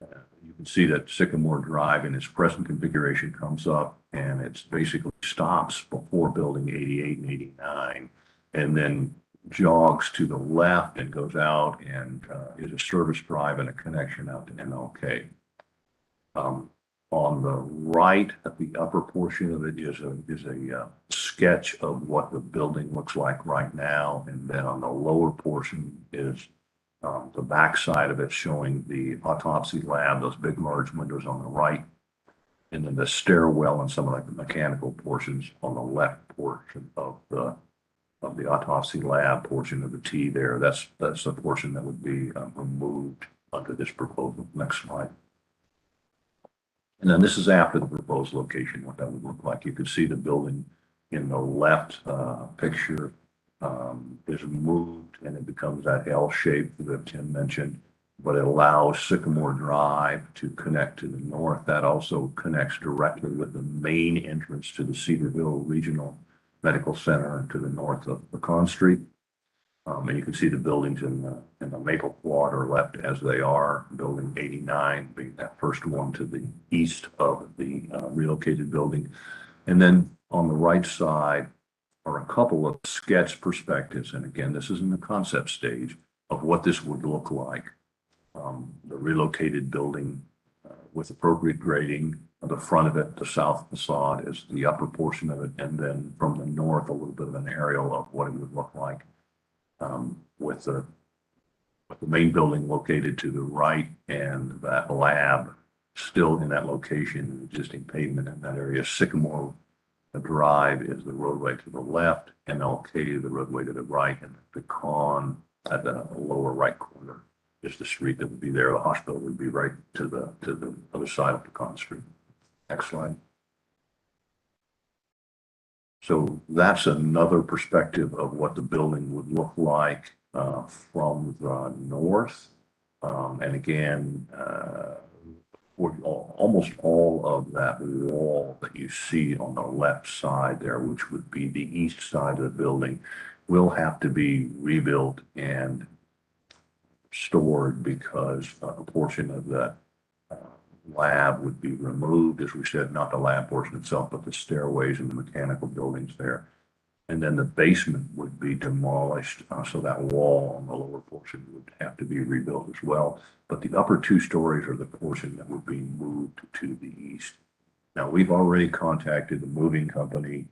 You can see that Sycamore Drive in its present configuration comes up and it basically stops before building 88 and 89 and then jogs to the left and goes out and is a service drive and a connection out to MLK. On the right, at the upper portion of it is a sketch of what the building looks like right now. And then on the lower portion is the back side of it showing the autopsy lab, those big large windows on the right. And then the stairwell and some of the mechanical portions on the left portion of the autopsy lab portion of the T there. That's the portion that would be removed under this proposal. Next slide. And then this is after the proposed location, what that would look like. You can see the building in the left picture is moved and it becomes that L shape that Tim mentioned, but it allows Sycamore Drive to connect to the north. That also connects directly with the main entrance to the Cedarville Regional Medical Center to the north of Pecan Street. And you can see the buildings in the Maple Quad are left as they are, building 89 being that first one to the east of the relocated building. And then on the right side are a couple of sketch perspectives. And again, this is in the concept stage of what this would look like. The relocated building with appropriate grading. The front of it, the south facade is the upper portion of it. And then from the north, a little bit of an aerial of what it would look like. With the main building located to the right and that lab still in that location, existing pavement in that area. Sycamore Drive is the roadway to the left, MLK the roadway to the right, and Pecan at the lower right corner is the street that would be there. The hospital would be right to the other side of Pecan Street. Next slide. So that's another perspective of what the building would look like from the north. And again, almost all of that wall that you see on the left side there, which would be the east side of the building, will have to be rebuilt and stored because a portion of that lab would be removed, as we said, not the lab portion itself, but the stairways and the mechanical buildings there. And then the basement would be demolished, so that wall on the lower portion would have to be rebuilt as well. But the upper 2 stories are the portion that would be moved to the east. Now, we've already contacted the moving company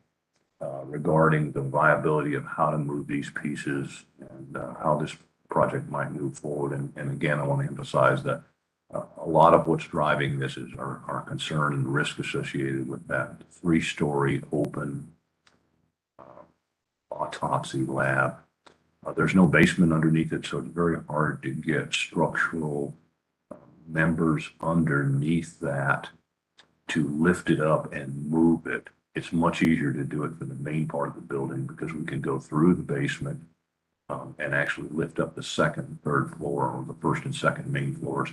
regarding the viability of how to move these pieces and how this project might move forward. And again, I want to emphasize that a lot of what's driving this is our concern and risk associated with that 3-story open autopsy lab. There's no basement underneath it, so it's very hard to get structural members underneath that to lift it up and move it. It's much easier to do it for the main part of the building because we can go through the basement and actually lift up the 2nd and 3rd floor, or the 1st and 2nd main floors,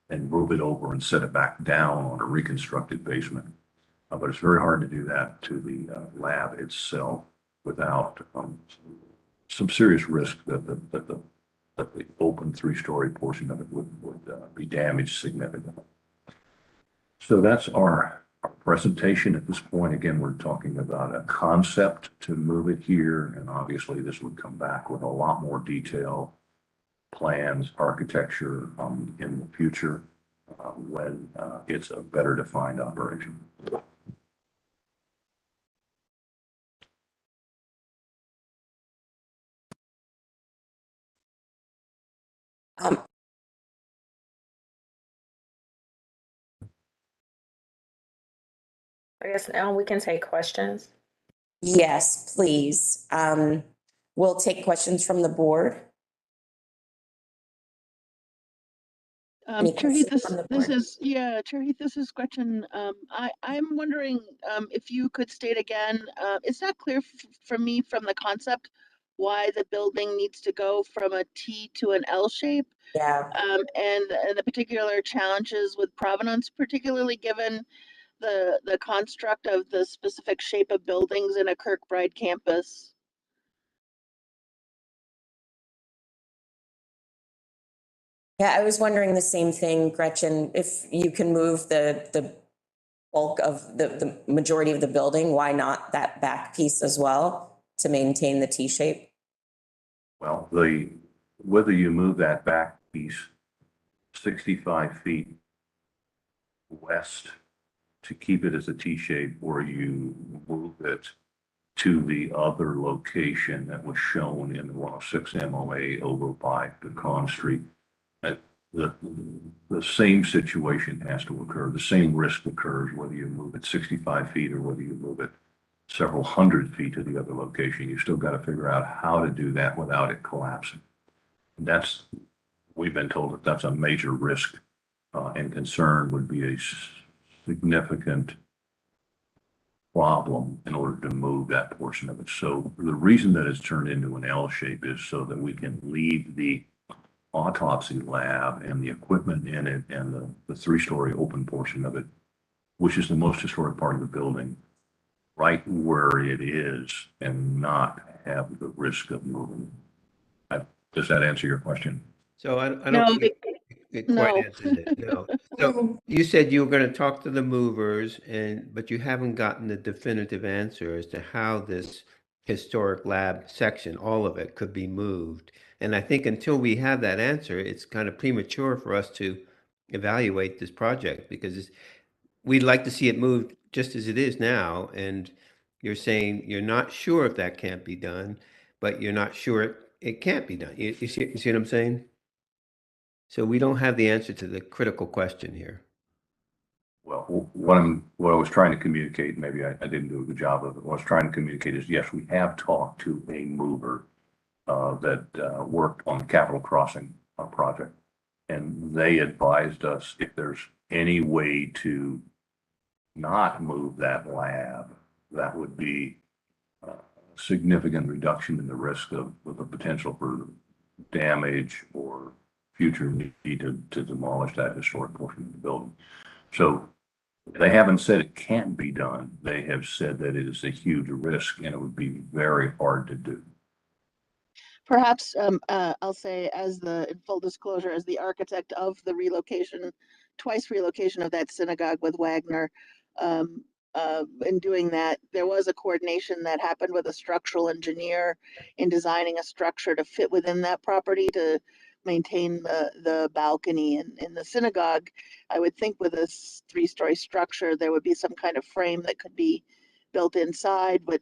and move it over and set it back down on a reconstructed basement. But it's very hard to do that to the lab itself without some serious risk that the open 3-story portion of it would be damaged significantly. So that's our presentation at this point. Again, we're talking about a concept to move it here, and obviously this would come back with a lot more detail, plans, architecture in the future when it's a better defined operation. I guess now we can take questions. Yes, please. We'll take questions from the board. Any Chair Heath, questions from the this board? is, yeah, Chair Heath, this is Gretchen. I'm wondering if you could state again, it's not clear for me from the concept why the building needs to go from a T to an L shape. Yeah. And the particular challenges with provenance, particularly given the construct of the specific shape of buildings in a Kirkbride campus. Yeah, I was wondering the same thing, Gretchen, if you can move the bulk of the majority of the building, why not that back piece as well to maintain the T shape? Well, whether you move that back piece 65 feet west to keep it as a T shape, or you move it to the other location that was shown in the 106 MOA over by Pecan Street, the same situation has to occur. The same risk occurs whether you move it 65 feet or whether you move it several hundred feet to the other location. You still got to figure out how to do that without it collapsing. And we've been told that that's a major risk and concern, would be a significant problem in order to move that portion of it. So the reason that it's turned into an L shape is so that we can leave the autopsy lab and the equipment in it and the 3-story open portion of it, which is the most historic part of the building, right where it is and not have the risk of moving. Does that answer your question? So I don't No, think it quite answered it, no. So you said you were going to talk to the movers, but you haven't gotten the definitive answer as to how this historic lab section, all of it, could be moved. And I think until we have that answer, it's kind of premature for us to evaluate this project, because we'd like to see it moved just as it is now. And you're saying you're not sure if that can't be done, but you're not sure it can't be done. You see what I'm saying? So we don't have the answer to the critical question here. Well, what I was trying to communicate, maybe I didn't do a good job of it. What I was trying to communicate is, yes, we have talked to a mover that worked on the Capitol Crossing project, and they advised us if there's any way to not move that lab, that would be a significant reduction in the risk of the potential for damage or future need to demolish that historic portion of the building. So they haven't said it can't be done. They have said that it is a huge risk and it would be very hard to do. Perhaps I'll say, as in full disclosure, as the architect of the relocation twice relocation of that synagogue with Wagner. In doing that, there was a coordination that happened with a structural engineer in designing a structure to fit within that property to maintain the balcony in the synagogue. I would think with a 3-story structure, there would be some kind of frame that could be built inside, but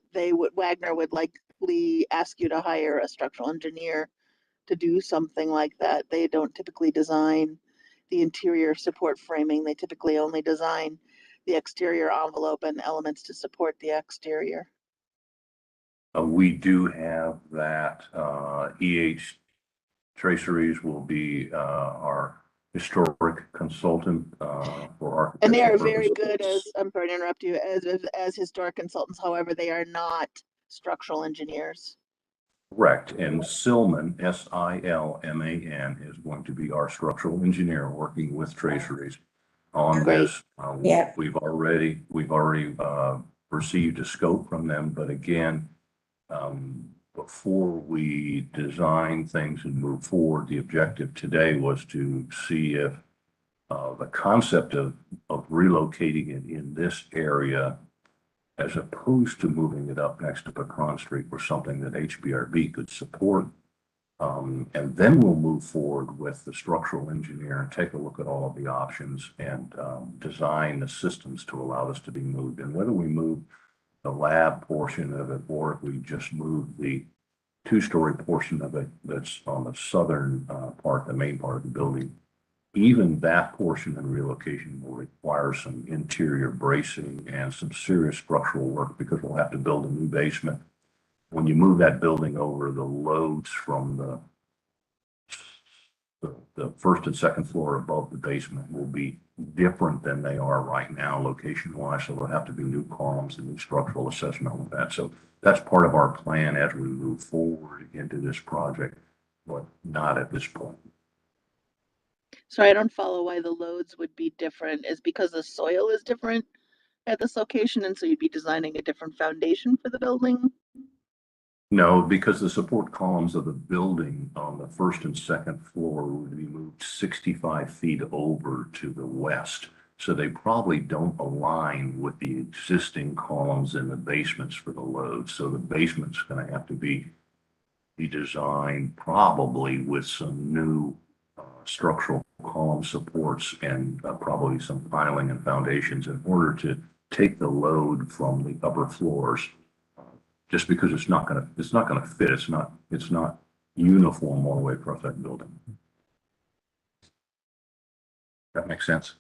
Wagner would likely ask you to hire a structural engineer to do something like that. They don't typically design the interior support framing. They typically only design the exterior envelope and elements to support the exterior. We do have that. EH Traceries will be our historic consultant for architecture. And they are very good I'm sorry to interrupt you, as historic consultants. However, they are not structural engineers. Correct. And Silman, Silman, is going to be our structural engineer working with Traceries on this. We've already received a scope from them, but again, before we design things and move forward, the objective today was to see if the concept of relocating it in this area, as opposed to moving it up next to Pecan Street, was something that HBRB could support. And then we'll move forward with the structural engineer and take a look at all of the options and design the systems to allow this to be moved. And whether we move the lab portion of it, or if we just move the 2-story portion of it that's on the southern part, the main part of the building, even that portion and relocation will require some interior bracing and some serious structural work, because we'll have to build a new basement. When you move that building over, the loads from the first and second floor above the basement will be different than they are right now location wise. So there'll have to be new columns and new structural assessment with that. So that's part of our plan as we move forward into this project, but not at this point. Sorry, I don't follow why the loads would be different. Is because the soil is different at this location, and so you'd be designing a different foundation for the building? No, because the support columns of the building on the first and second floor would be moved 65 feet over to the west. So they probably don't align with the existing columns in the basements for the load. So the basement's going to have to be designed probably with some new structural column supports and probably some piling and foundations in order to take the load from the upper floors. Just because it's not going to fit. It's not uniform all the way across that building. That makes sense.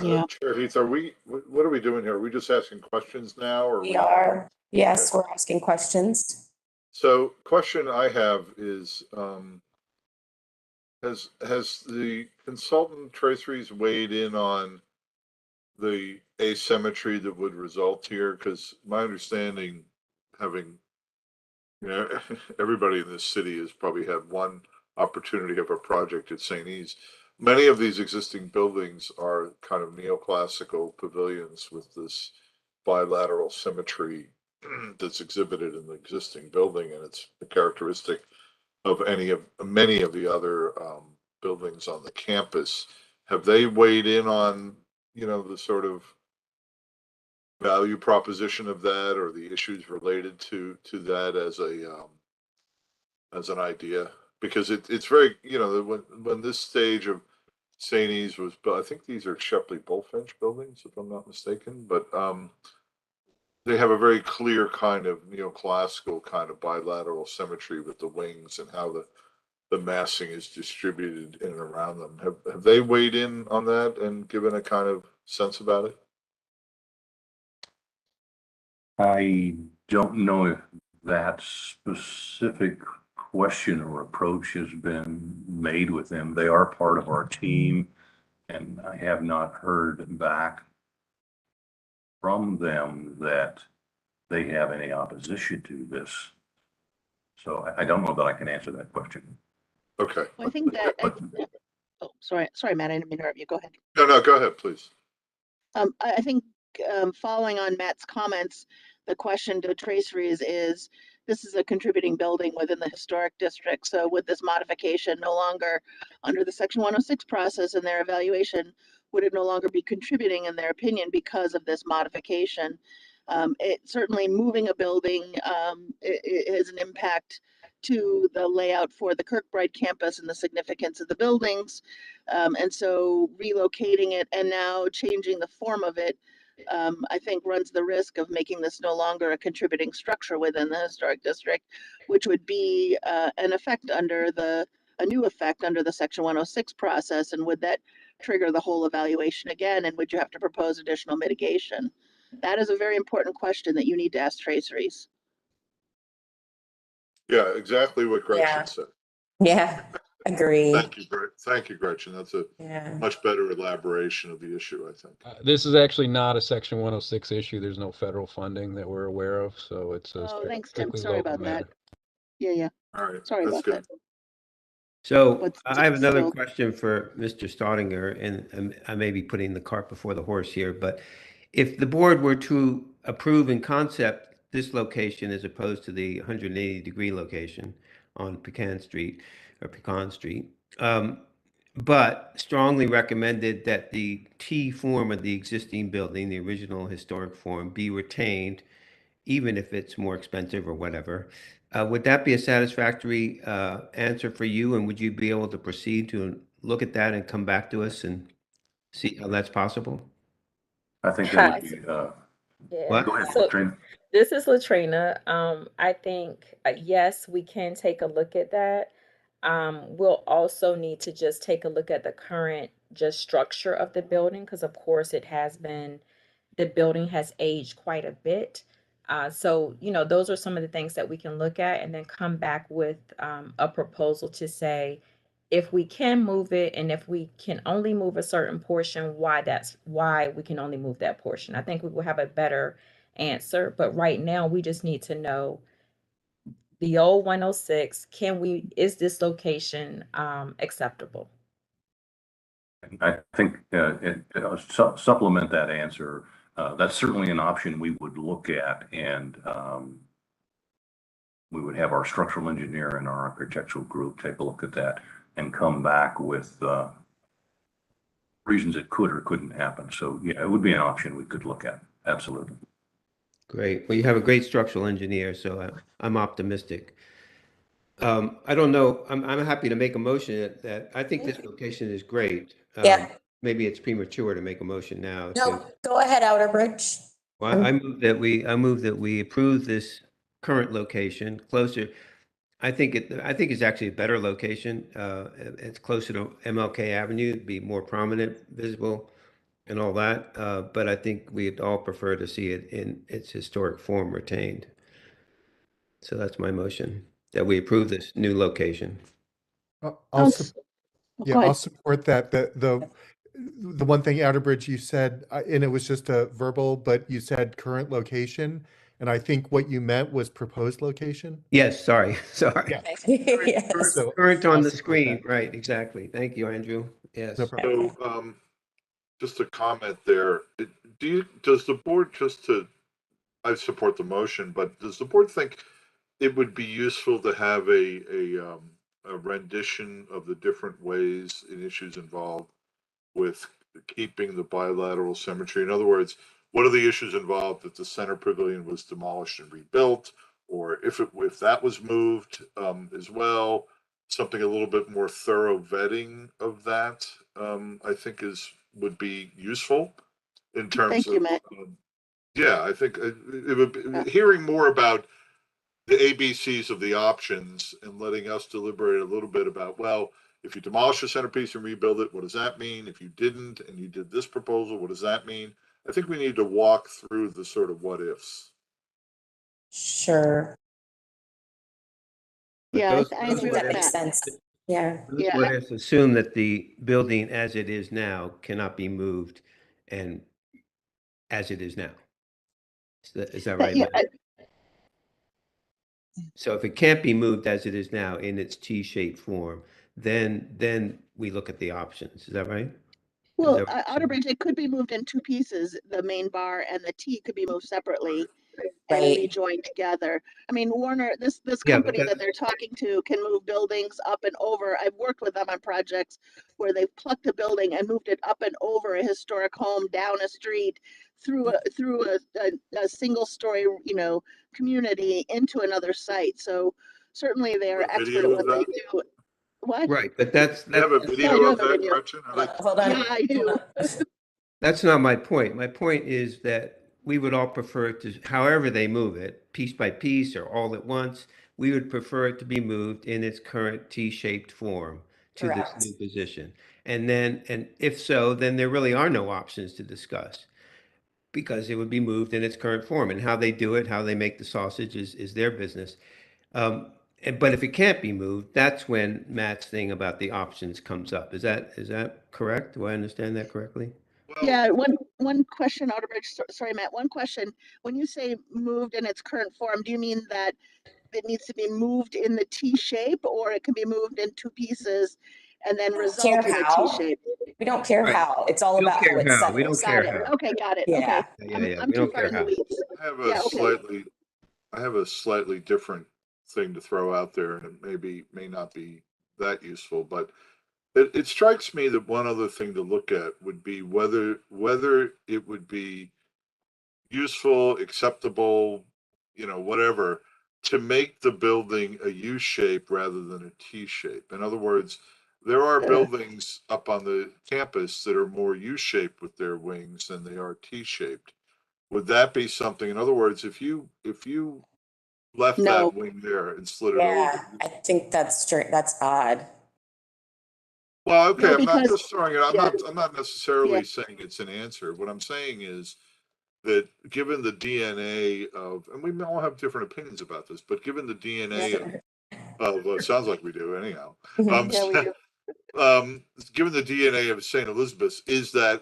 Yeah. Chair Heath, what are we doing here? Are we just asking questions now, or We are, yes, we're asking questions. So question I have is, has the consultant Traceries weighed in on the asymmetry that would result here? Because my understanding, having, everybody in this city has probably had one opportunity of a project at St. E's. Many of these existing buildings are kind of neoclassical pavilions with this bilateral symmetry that's exhibited in the existing building, and it's a characteristic of many of the other buildings on the campus. Have they weighed in on, the sort of value proposition of that, or the issues related to that as an idea? Because it's very, when this stage of St. E's was built, I think these are Shepley Bulfinch buildings, if I'm not mistaken, but they have a very clear kind of neoclassical kind of bilateral symmetry with the wings and how the massing is distributed in and around them. Have they weighed in on that and given a kind of sense about it? I don't know if that specific question or approach has been made with them. They are part of our team, and I have not heard back from them that they have any opposition to this. So I don't know that I can answer that question. Okay. Well, I think that. Oh, sorry, Matt. I didn't mean to interrupt you. Go ahead. No, go ahead, please. I think following on Matt's comments, the question to Traceries is, this is a contributing building within the historic district. So with this modification, no longer under the Section 106 process and their evaluation, would it no longer be contributing in their opinion because of this modification? It certainly moving a building it has an impact to the layout for the Kirkbride campus and the significance of the buildings. And so relocating it and now changing the form of it, I think runs the risk of making this no longer a contributing structure within the historic district, which would be an effect under a new effect under the Section 106 process. And would that trigger the whole evaluation again? And would you have to propose additional mitigation? That is a very important question that you need to ask Trace Reese. Yeah, exactly what Gretchen Yeah. said. Yeah, agree. Thank you, Gretchen. That's a Yeah. much better elaboration of the issue, I think. This is actually not a Section 106 issue. There's no federal funding that we're aware of, so it's a Oh, thanks, Tim. strictly Sorry local about that. matter. Yeah. All right, Sorry that's about good. that. So But I have another still- question for Mr. Staudinger, and I may be putting the cart before the horse here, but if the board were to approve in concept this location as opposed to the 180-degree location on Pecan Street, but strongly recommended that the T form of the existing building, the original historic form, be retained, even if it's more expensive or whatever, would that be a satisfactory answer for you? And would you be able to proceed to look at that and come back to us and see how that's possible? I think that would be, Yeah. What? go ahead, So Trina. this is Latrina. I think, yes, we can take a look at that. We'll also need to just take a look at the current just structure of the building, because of course the building has aged quite a bit. So, those are some of the things that we can look at and then come back with a proposal to say, if we can move it and if we can only move a certain portion, why we can only move that portion. I think we will have a better answer, but right now we just need to know the old 106, is this location acceptable? I think supplement that answer. That's certainly an option we would look at, and we would have our structural engineer and our architectural group take a look at that and come back with reasons it could or couldn't happen. So yeah, it would be an option we could look at. Absolutely. Great. Well, you have a great structural engineer, so I'm optimistic. I don't know. I'm happy to make a motion that I think this location is great. Yeah. Maybe it's premature to make a motion now. No, go ahead, Outerbridge. Well, I move that we approve this current location closer. I think it's actually a better location. It's closer to MLK Avenue, it'd be more prominent, visible, and all that. But I think we'd all prefer to see it in its historic form retained. So that's my motion, that we approve this new location. I'll ahead. support that. The one thing, Outerbridge, you said, and it was just a verbal, but you said current location, and I think what you meant was proposed location. Yes, sorry. Yes. So Current on I'll the support screen, that. right, exactly. Thank you, Andrew. Yes. No problem. So, just a comment there. Does the board I support the motion, but does the board think it would be useful to have a rendition of the different ways and issues involved with keeping the bilateral symmetry? In other words, what are the issues involved if the center pavilion was demolished and rebuilt, or if that was moved as well? Something a little bit more thorough vetting of that, I think would be useful in terms Thank you, of. Matt. Yeah, I think it would be, hearing more about the ABCs of the options and letting us deliberate a little bit about, well, if you demolish the centerpiece and rebuild it, what does that mean? If you didn't and you did this proposal, what does that mean? I think we need to walk through the sort of what ifs. Sure. Yeah, Those- I those agree what That with makes that. sense. Yeah. Those Yeah. what ifs assume that the building as it is now cannot be moved and as it is now. Is that right? Yeah, Matt? So if it can't be moved as it is now in its T-shaped form, then we look at the options. Is that right? Well, that what you're saying? Outerbridge, it could be moved in two pieces. The main bar and the T could be moved separately. and Right. rejoin together. I mean, Warner, this Yeah, but company that they're talking to can move buildings up and over. I've worked with them on projects where they've plucked a building and moved it up and over a historic home, down a street, through a single story, community into another site. So certainly they are A expert video at of what they that? do. What? Right, but that's You have a that's Yeah, I video do of have a that, video. Gretchen? I'd like- Hold on. Yeah, I do. that's not my point. My point is that we would all prefer to, however they move it, piece by piece or all at once, we would prefer it to be moved in its current T-shaped form to this Correct. new position. And then, and if so, then there really are no options to discuss because it would be moved in its current form. And how they do it, how they make the sausage is their business. But if it can't be moved, that's when Matt's thing about the options comes up. Is that correct? Do I understand that correctly? Well, Yeah, one question, Outerbridge. Sorry, Matt. One question. When you say moved in its current form, do you mean that it needs to be moved in the T shape, or it can be moved in two pieces and then Care result in a T how? shape? We don't care Right. how. It's all We don't about care how it's how. set We up. don't Got care it. how. Okay, got it. Yeah. Okay. Yeah, I'm we too don't far care in the how. weeds. I have Yeah, a okay. slightly different thing to throw out there, and it may not be that useful, but it strikes me that one other thing to look at would be whether it would be useful, acceptable, whatever, to make the building a U shape rather than a T shape. In other words, there are buildings up on the campus that are more U shaped with their wings than they are T shaped. Would that be something? In other words, if you left No. that wing there and slid it Yeah, over. I think that's true. That's odd. Well, okay, No, I'm not because just throwing it. yeah, I'm not necessarily saying it's an answer. What I'm saying is that given the DNA of, and we all have different opinions about this, but given the DNA of sounds like we do anyhow. yeah, we do. Given the DNA of St. Elizabeth's,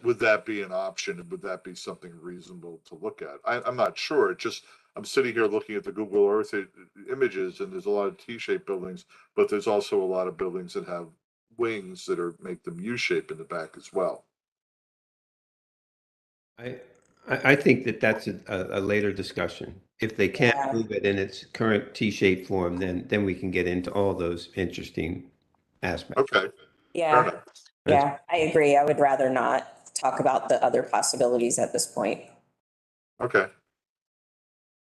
would that be an option? And would that be something reasonable to look at? I'm not sure. I'm sitting here looking at the Google Earth images, and there's a lot of T-shaped buildings, but there's also a lot of buildings that have wings that make them U-shaped in the back as well. I think that's a later discussion. If they can't Yeah. move it in its current T-shaped form, then we can get into all those interesting aspects. Okay, fair Yeah. enough. Yeah, I agree. I would rather not talk about the other possibilities at this point. Okay.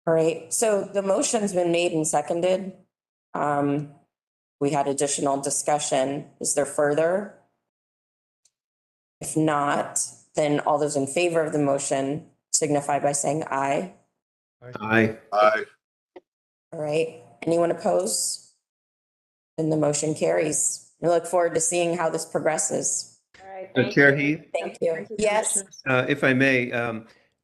All right, so the motion's been made and seconded. We had additional discussion. Is there further? If not, then all those in favor of the motion signify by saying aye. Aye. Aye. All right, anyone opposed? Then the motion carries. We look forward to seeing how this progresses. All right, So thank Chair you. Heath, Thank you. Thank you, Yes. Commissioners. if I may, I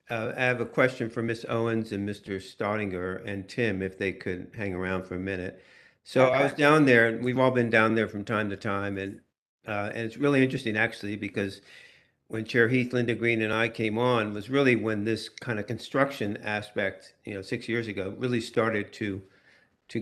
have a question for Ms. Owens and Mr. Staudinger and Tim, if they could hang around for a minute. So I was down there, and we've all been down there from time to time, and it's really interesting actually, because when Chair Heath, Linda Green, and I came on was really when this kind of construction aspect, 6 years ago, really started to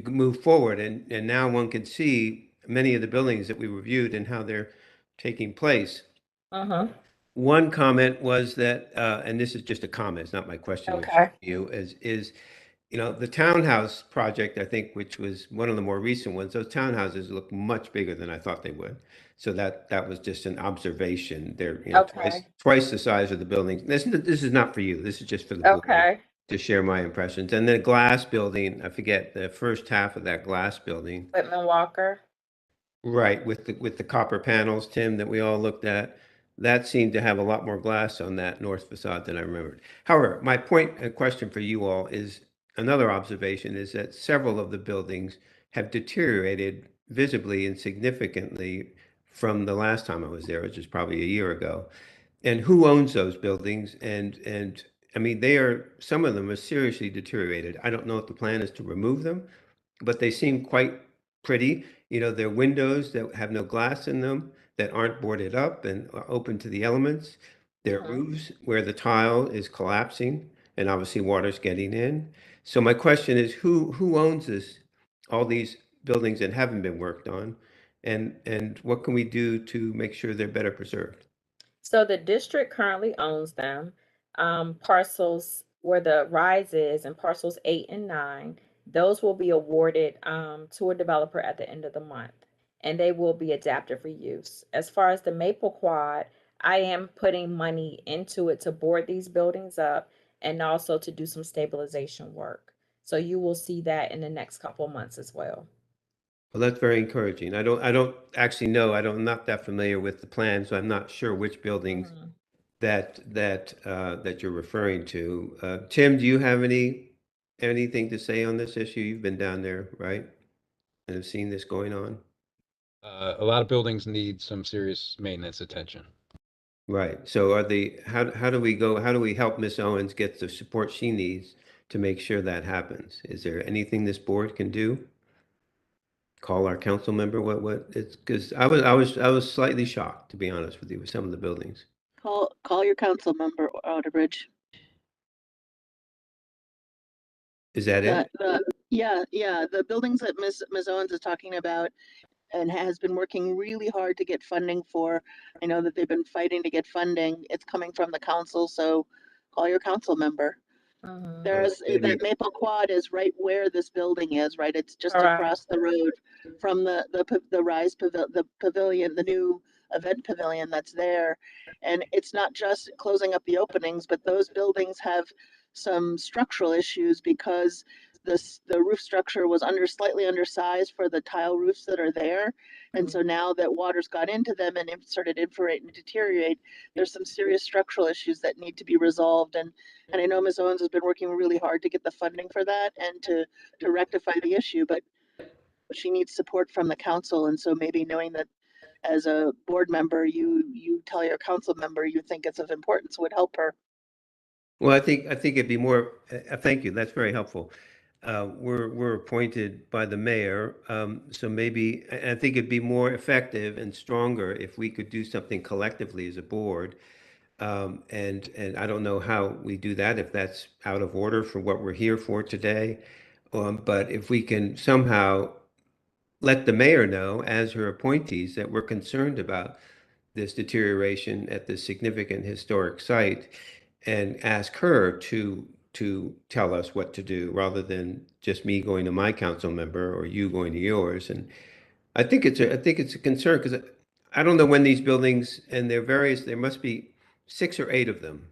move forward. And now one can see many of the buildings that we reviewed and how they're taking place. Uh-huh. One comment was that, and this is just a comment, it's not my question Okay. to you, is the townhouse project, I think, which was one of the more recent ones, those townhouses look much bigger than I thought they would. So that was just an observation. They're Okay. twice the size of the buildings. This is not for you. This is just for the board Okay. to share my impressions. And the glass building, I forget the first half of that glass building. Whitman Walker. Right, with the copper panels, Tim, that we all looked at, that seemed to have a lot more glass on that north facade than I remembered. However, my point and question for you all is, another observation is that several of the buildings have deteriorated visibly and significantly from the last time I was there, which is probably a year ago. And who owns those buildings? And I mean, some of them are seriously deteriorated. I don't know if the plan is to remove them, but they seem quite pretty. They're windows that have no glass in them, that aren't boarded up and are open to the elements. They're roofs where the tile is collapsing and obviously water's getting in. So my question is, who owns all these buildings that haven't been worked on? And what can we do to make sure they're better preserved? So the district currently owns them. Parcels where the rise is in parcels 8 and 9, those will be awarded to a developer at the end of the month, and they will be adaptive reuse. As far as the Maple Quad, I am putting money into it to board these buildings up and also to do some stabilization work. So you will see that in the next couple of months as well. Well, that's very encouraging. I don't actually know. I'm not that familiar with the plan, so I'm not sure which buildings that you're referring to. Tim, do you have anything to say on this issue? You've been down there, right? And have seen this going on? A lot of buildings need some serious maintenance attention. Right. So how do we help Miss Owens get the support she needs to make sure that happens? Is there anything this board can do? Call our council member? What it's, because I was slightly shocked, to be honest with you, with some of the buildings. Call your council member, Outerbridge. Is that it? Yeah, the buildings that Ms. Owens is talking about and has been working really hard to get funding for. I know that they've been fighting to get funding. It's coming from the council, so call your council member. There's that Maple Quad is right where this building is, right? It's just across the road from the Rise pavilion, the new event pavilion that's there. And it's not just closing up the openings, but those buildings have some structural issues because the roof structure was slightly undersized for the tile roofs that are there. And so now that water's got into them and started to infiltrate and deteriorate, there's some serious structural issues that need to be resolved. And I know Ms. Owens has been working really hard to get the funding for that and to rectify the issue, but she needs support from the council. And so maybe knowing that as a board member, you tell your council member you think it's of importance would help her. Well, I think it'd be more, thank you, that's very helpful. We're appointed by the mayor, so maybe, I think it'd be more effective and stronger if we could do something collectively as a board. And I don't know how we do that, if that's out of order for what we're here for today. But if we can somehow let the mayor know, as her appointees, that we're concerned about this deterioration at this significant historic site, and ask her to tell us what to do, rather than just me going to my council member or you going to yours. And I think it's a concern, because I don't know when these buildings, and there must be 6 or 8 of them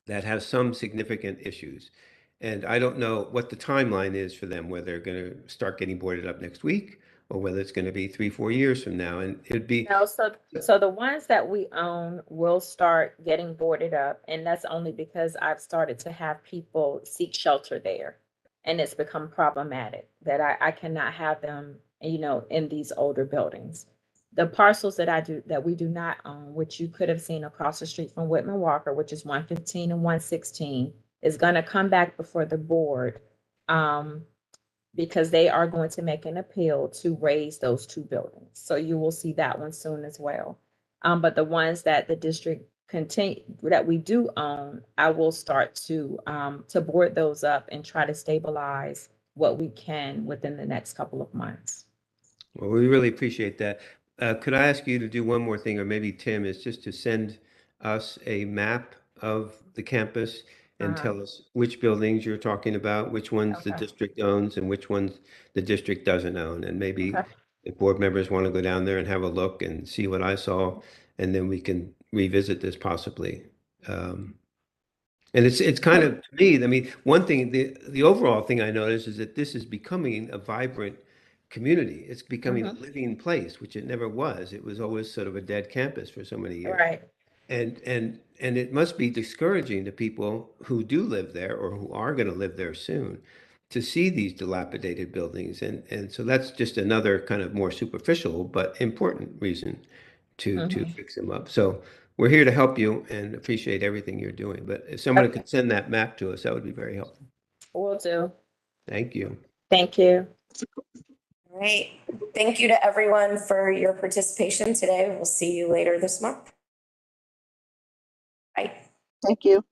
that have some significant issues. And I don't know what the timeline is for them, whether they're going to start getting boarded up next week or whether it's going to be 3-4 years from now. And it'd be No, so the ones that we own will start getting boarded up, and that's only because I've started to have people seek shelter there, and it's become problematic that I cannot have them, in these older buildings. The parcels that we do not own, which you could have seen across the street from Whitman Walker, which is 115 and 116, is going to come back before the board. Because they are going to make an appeal to raise those 2 buildings. So you will see that one soon as well. But the ones that the district that we do own, I will start to board those up and try to stabilize what we can within the next couple of months. Well, we really appreciate that. Could I ask you to do one more thing, or maybe Tim, is just to send us a map of the campus and tell us which buildings you're talking about, which ones the district owns and which ones the district doesn't own. And maybe if board members want to go down there and have a look and see what I saw, and then we can revisit this possibly. And it's kind of, to me, I mean, one thing, the overall thing I noticed is that this is becoming a vibrant community. It's becoming a living place, which it never was. It was always sort of a dead campus for so many years. Right. And it must be discouraging to people who do live there or who are going to live there soon to see these dilapidated buildings. And so that's just another kind of more superficial but important reason to fix them up. So we're here to help you and appreciate everything you're doing. But if someone could send that map to us, that would be very helpful. Will do. Thank you. Thank you. All right. Thank you to everyone for your participation today. We'll see you later this month. Bye. Thank you.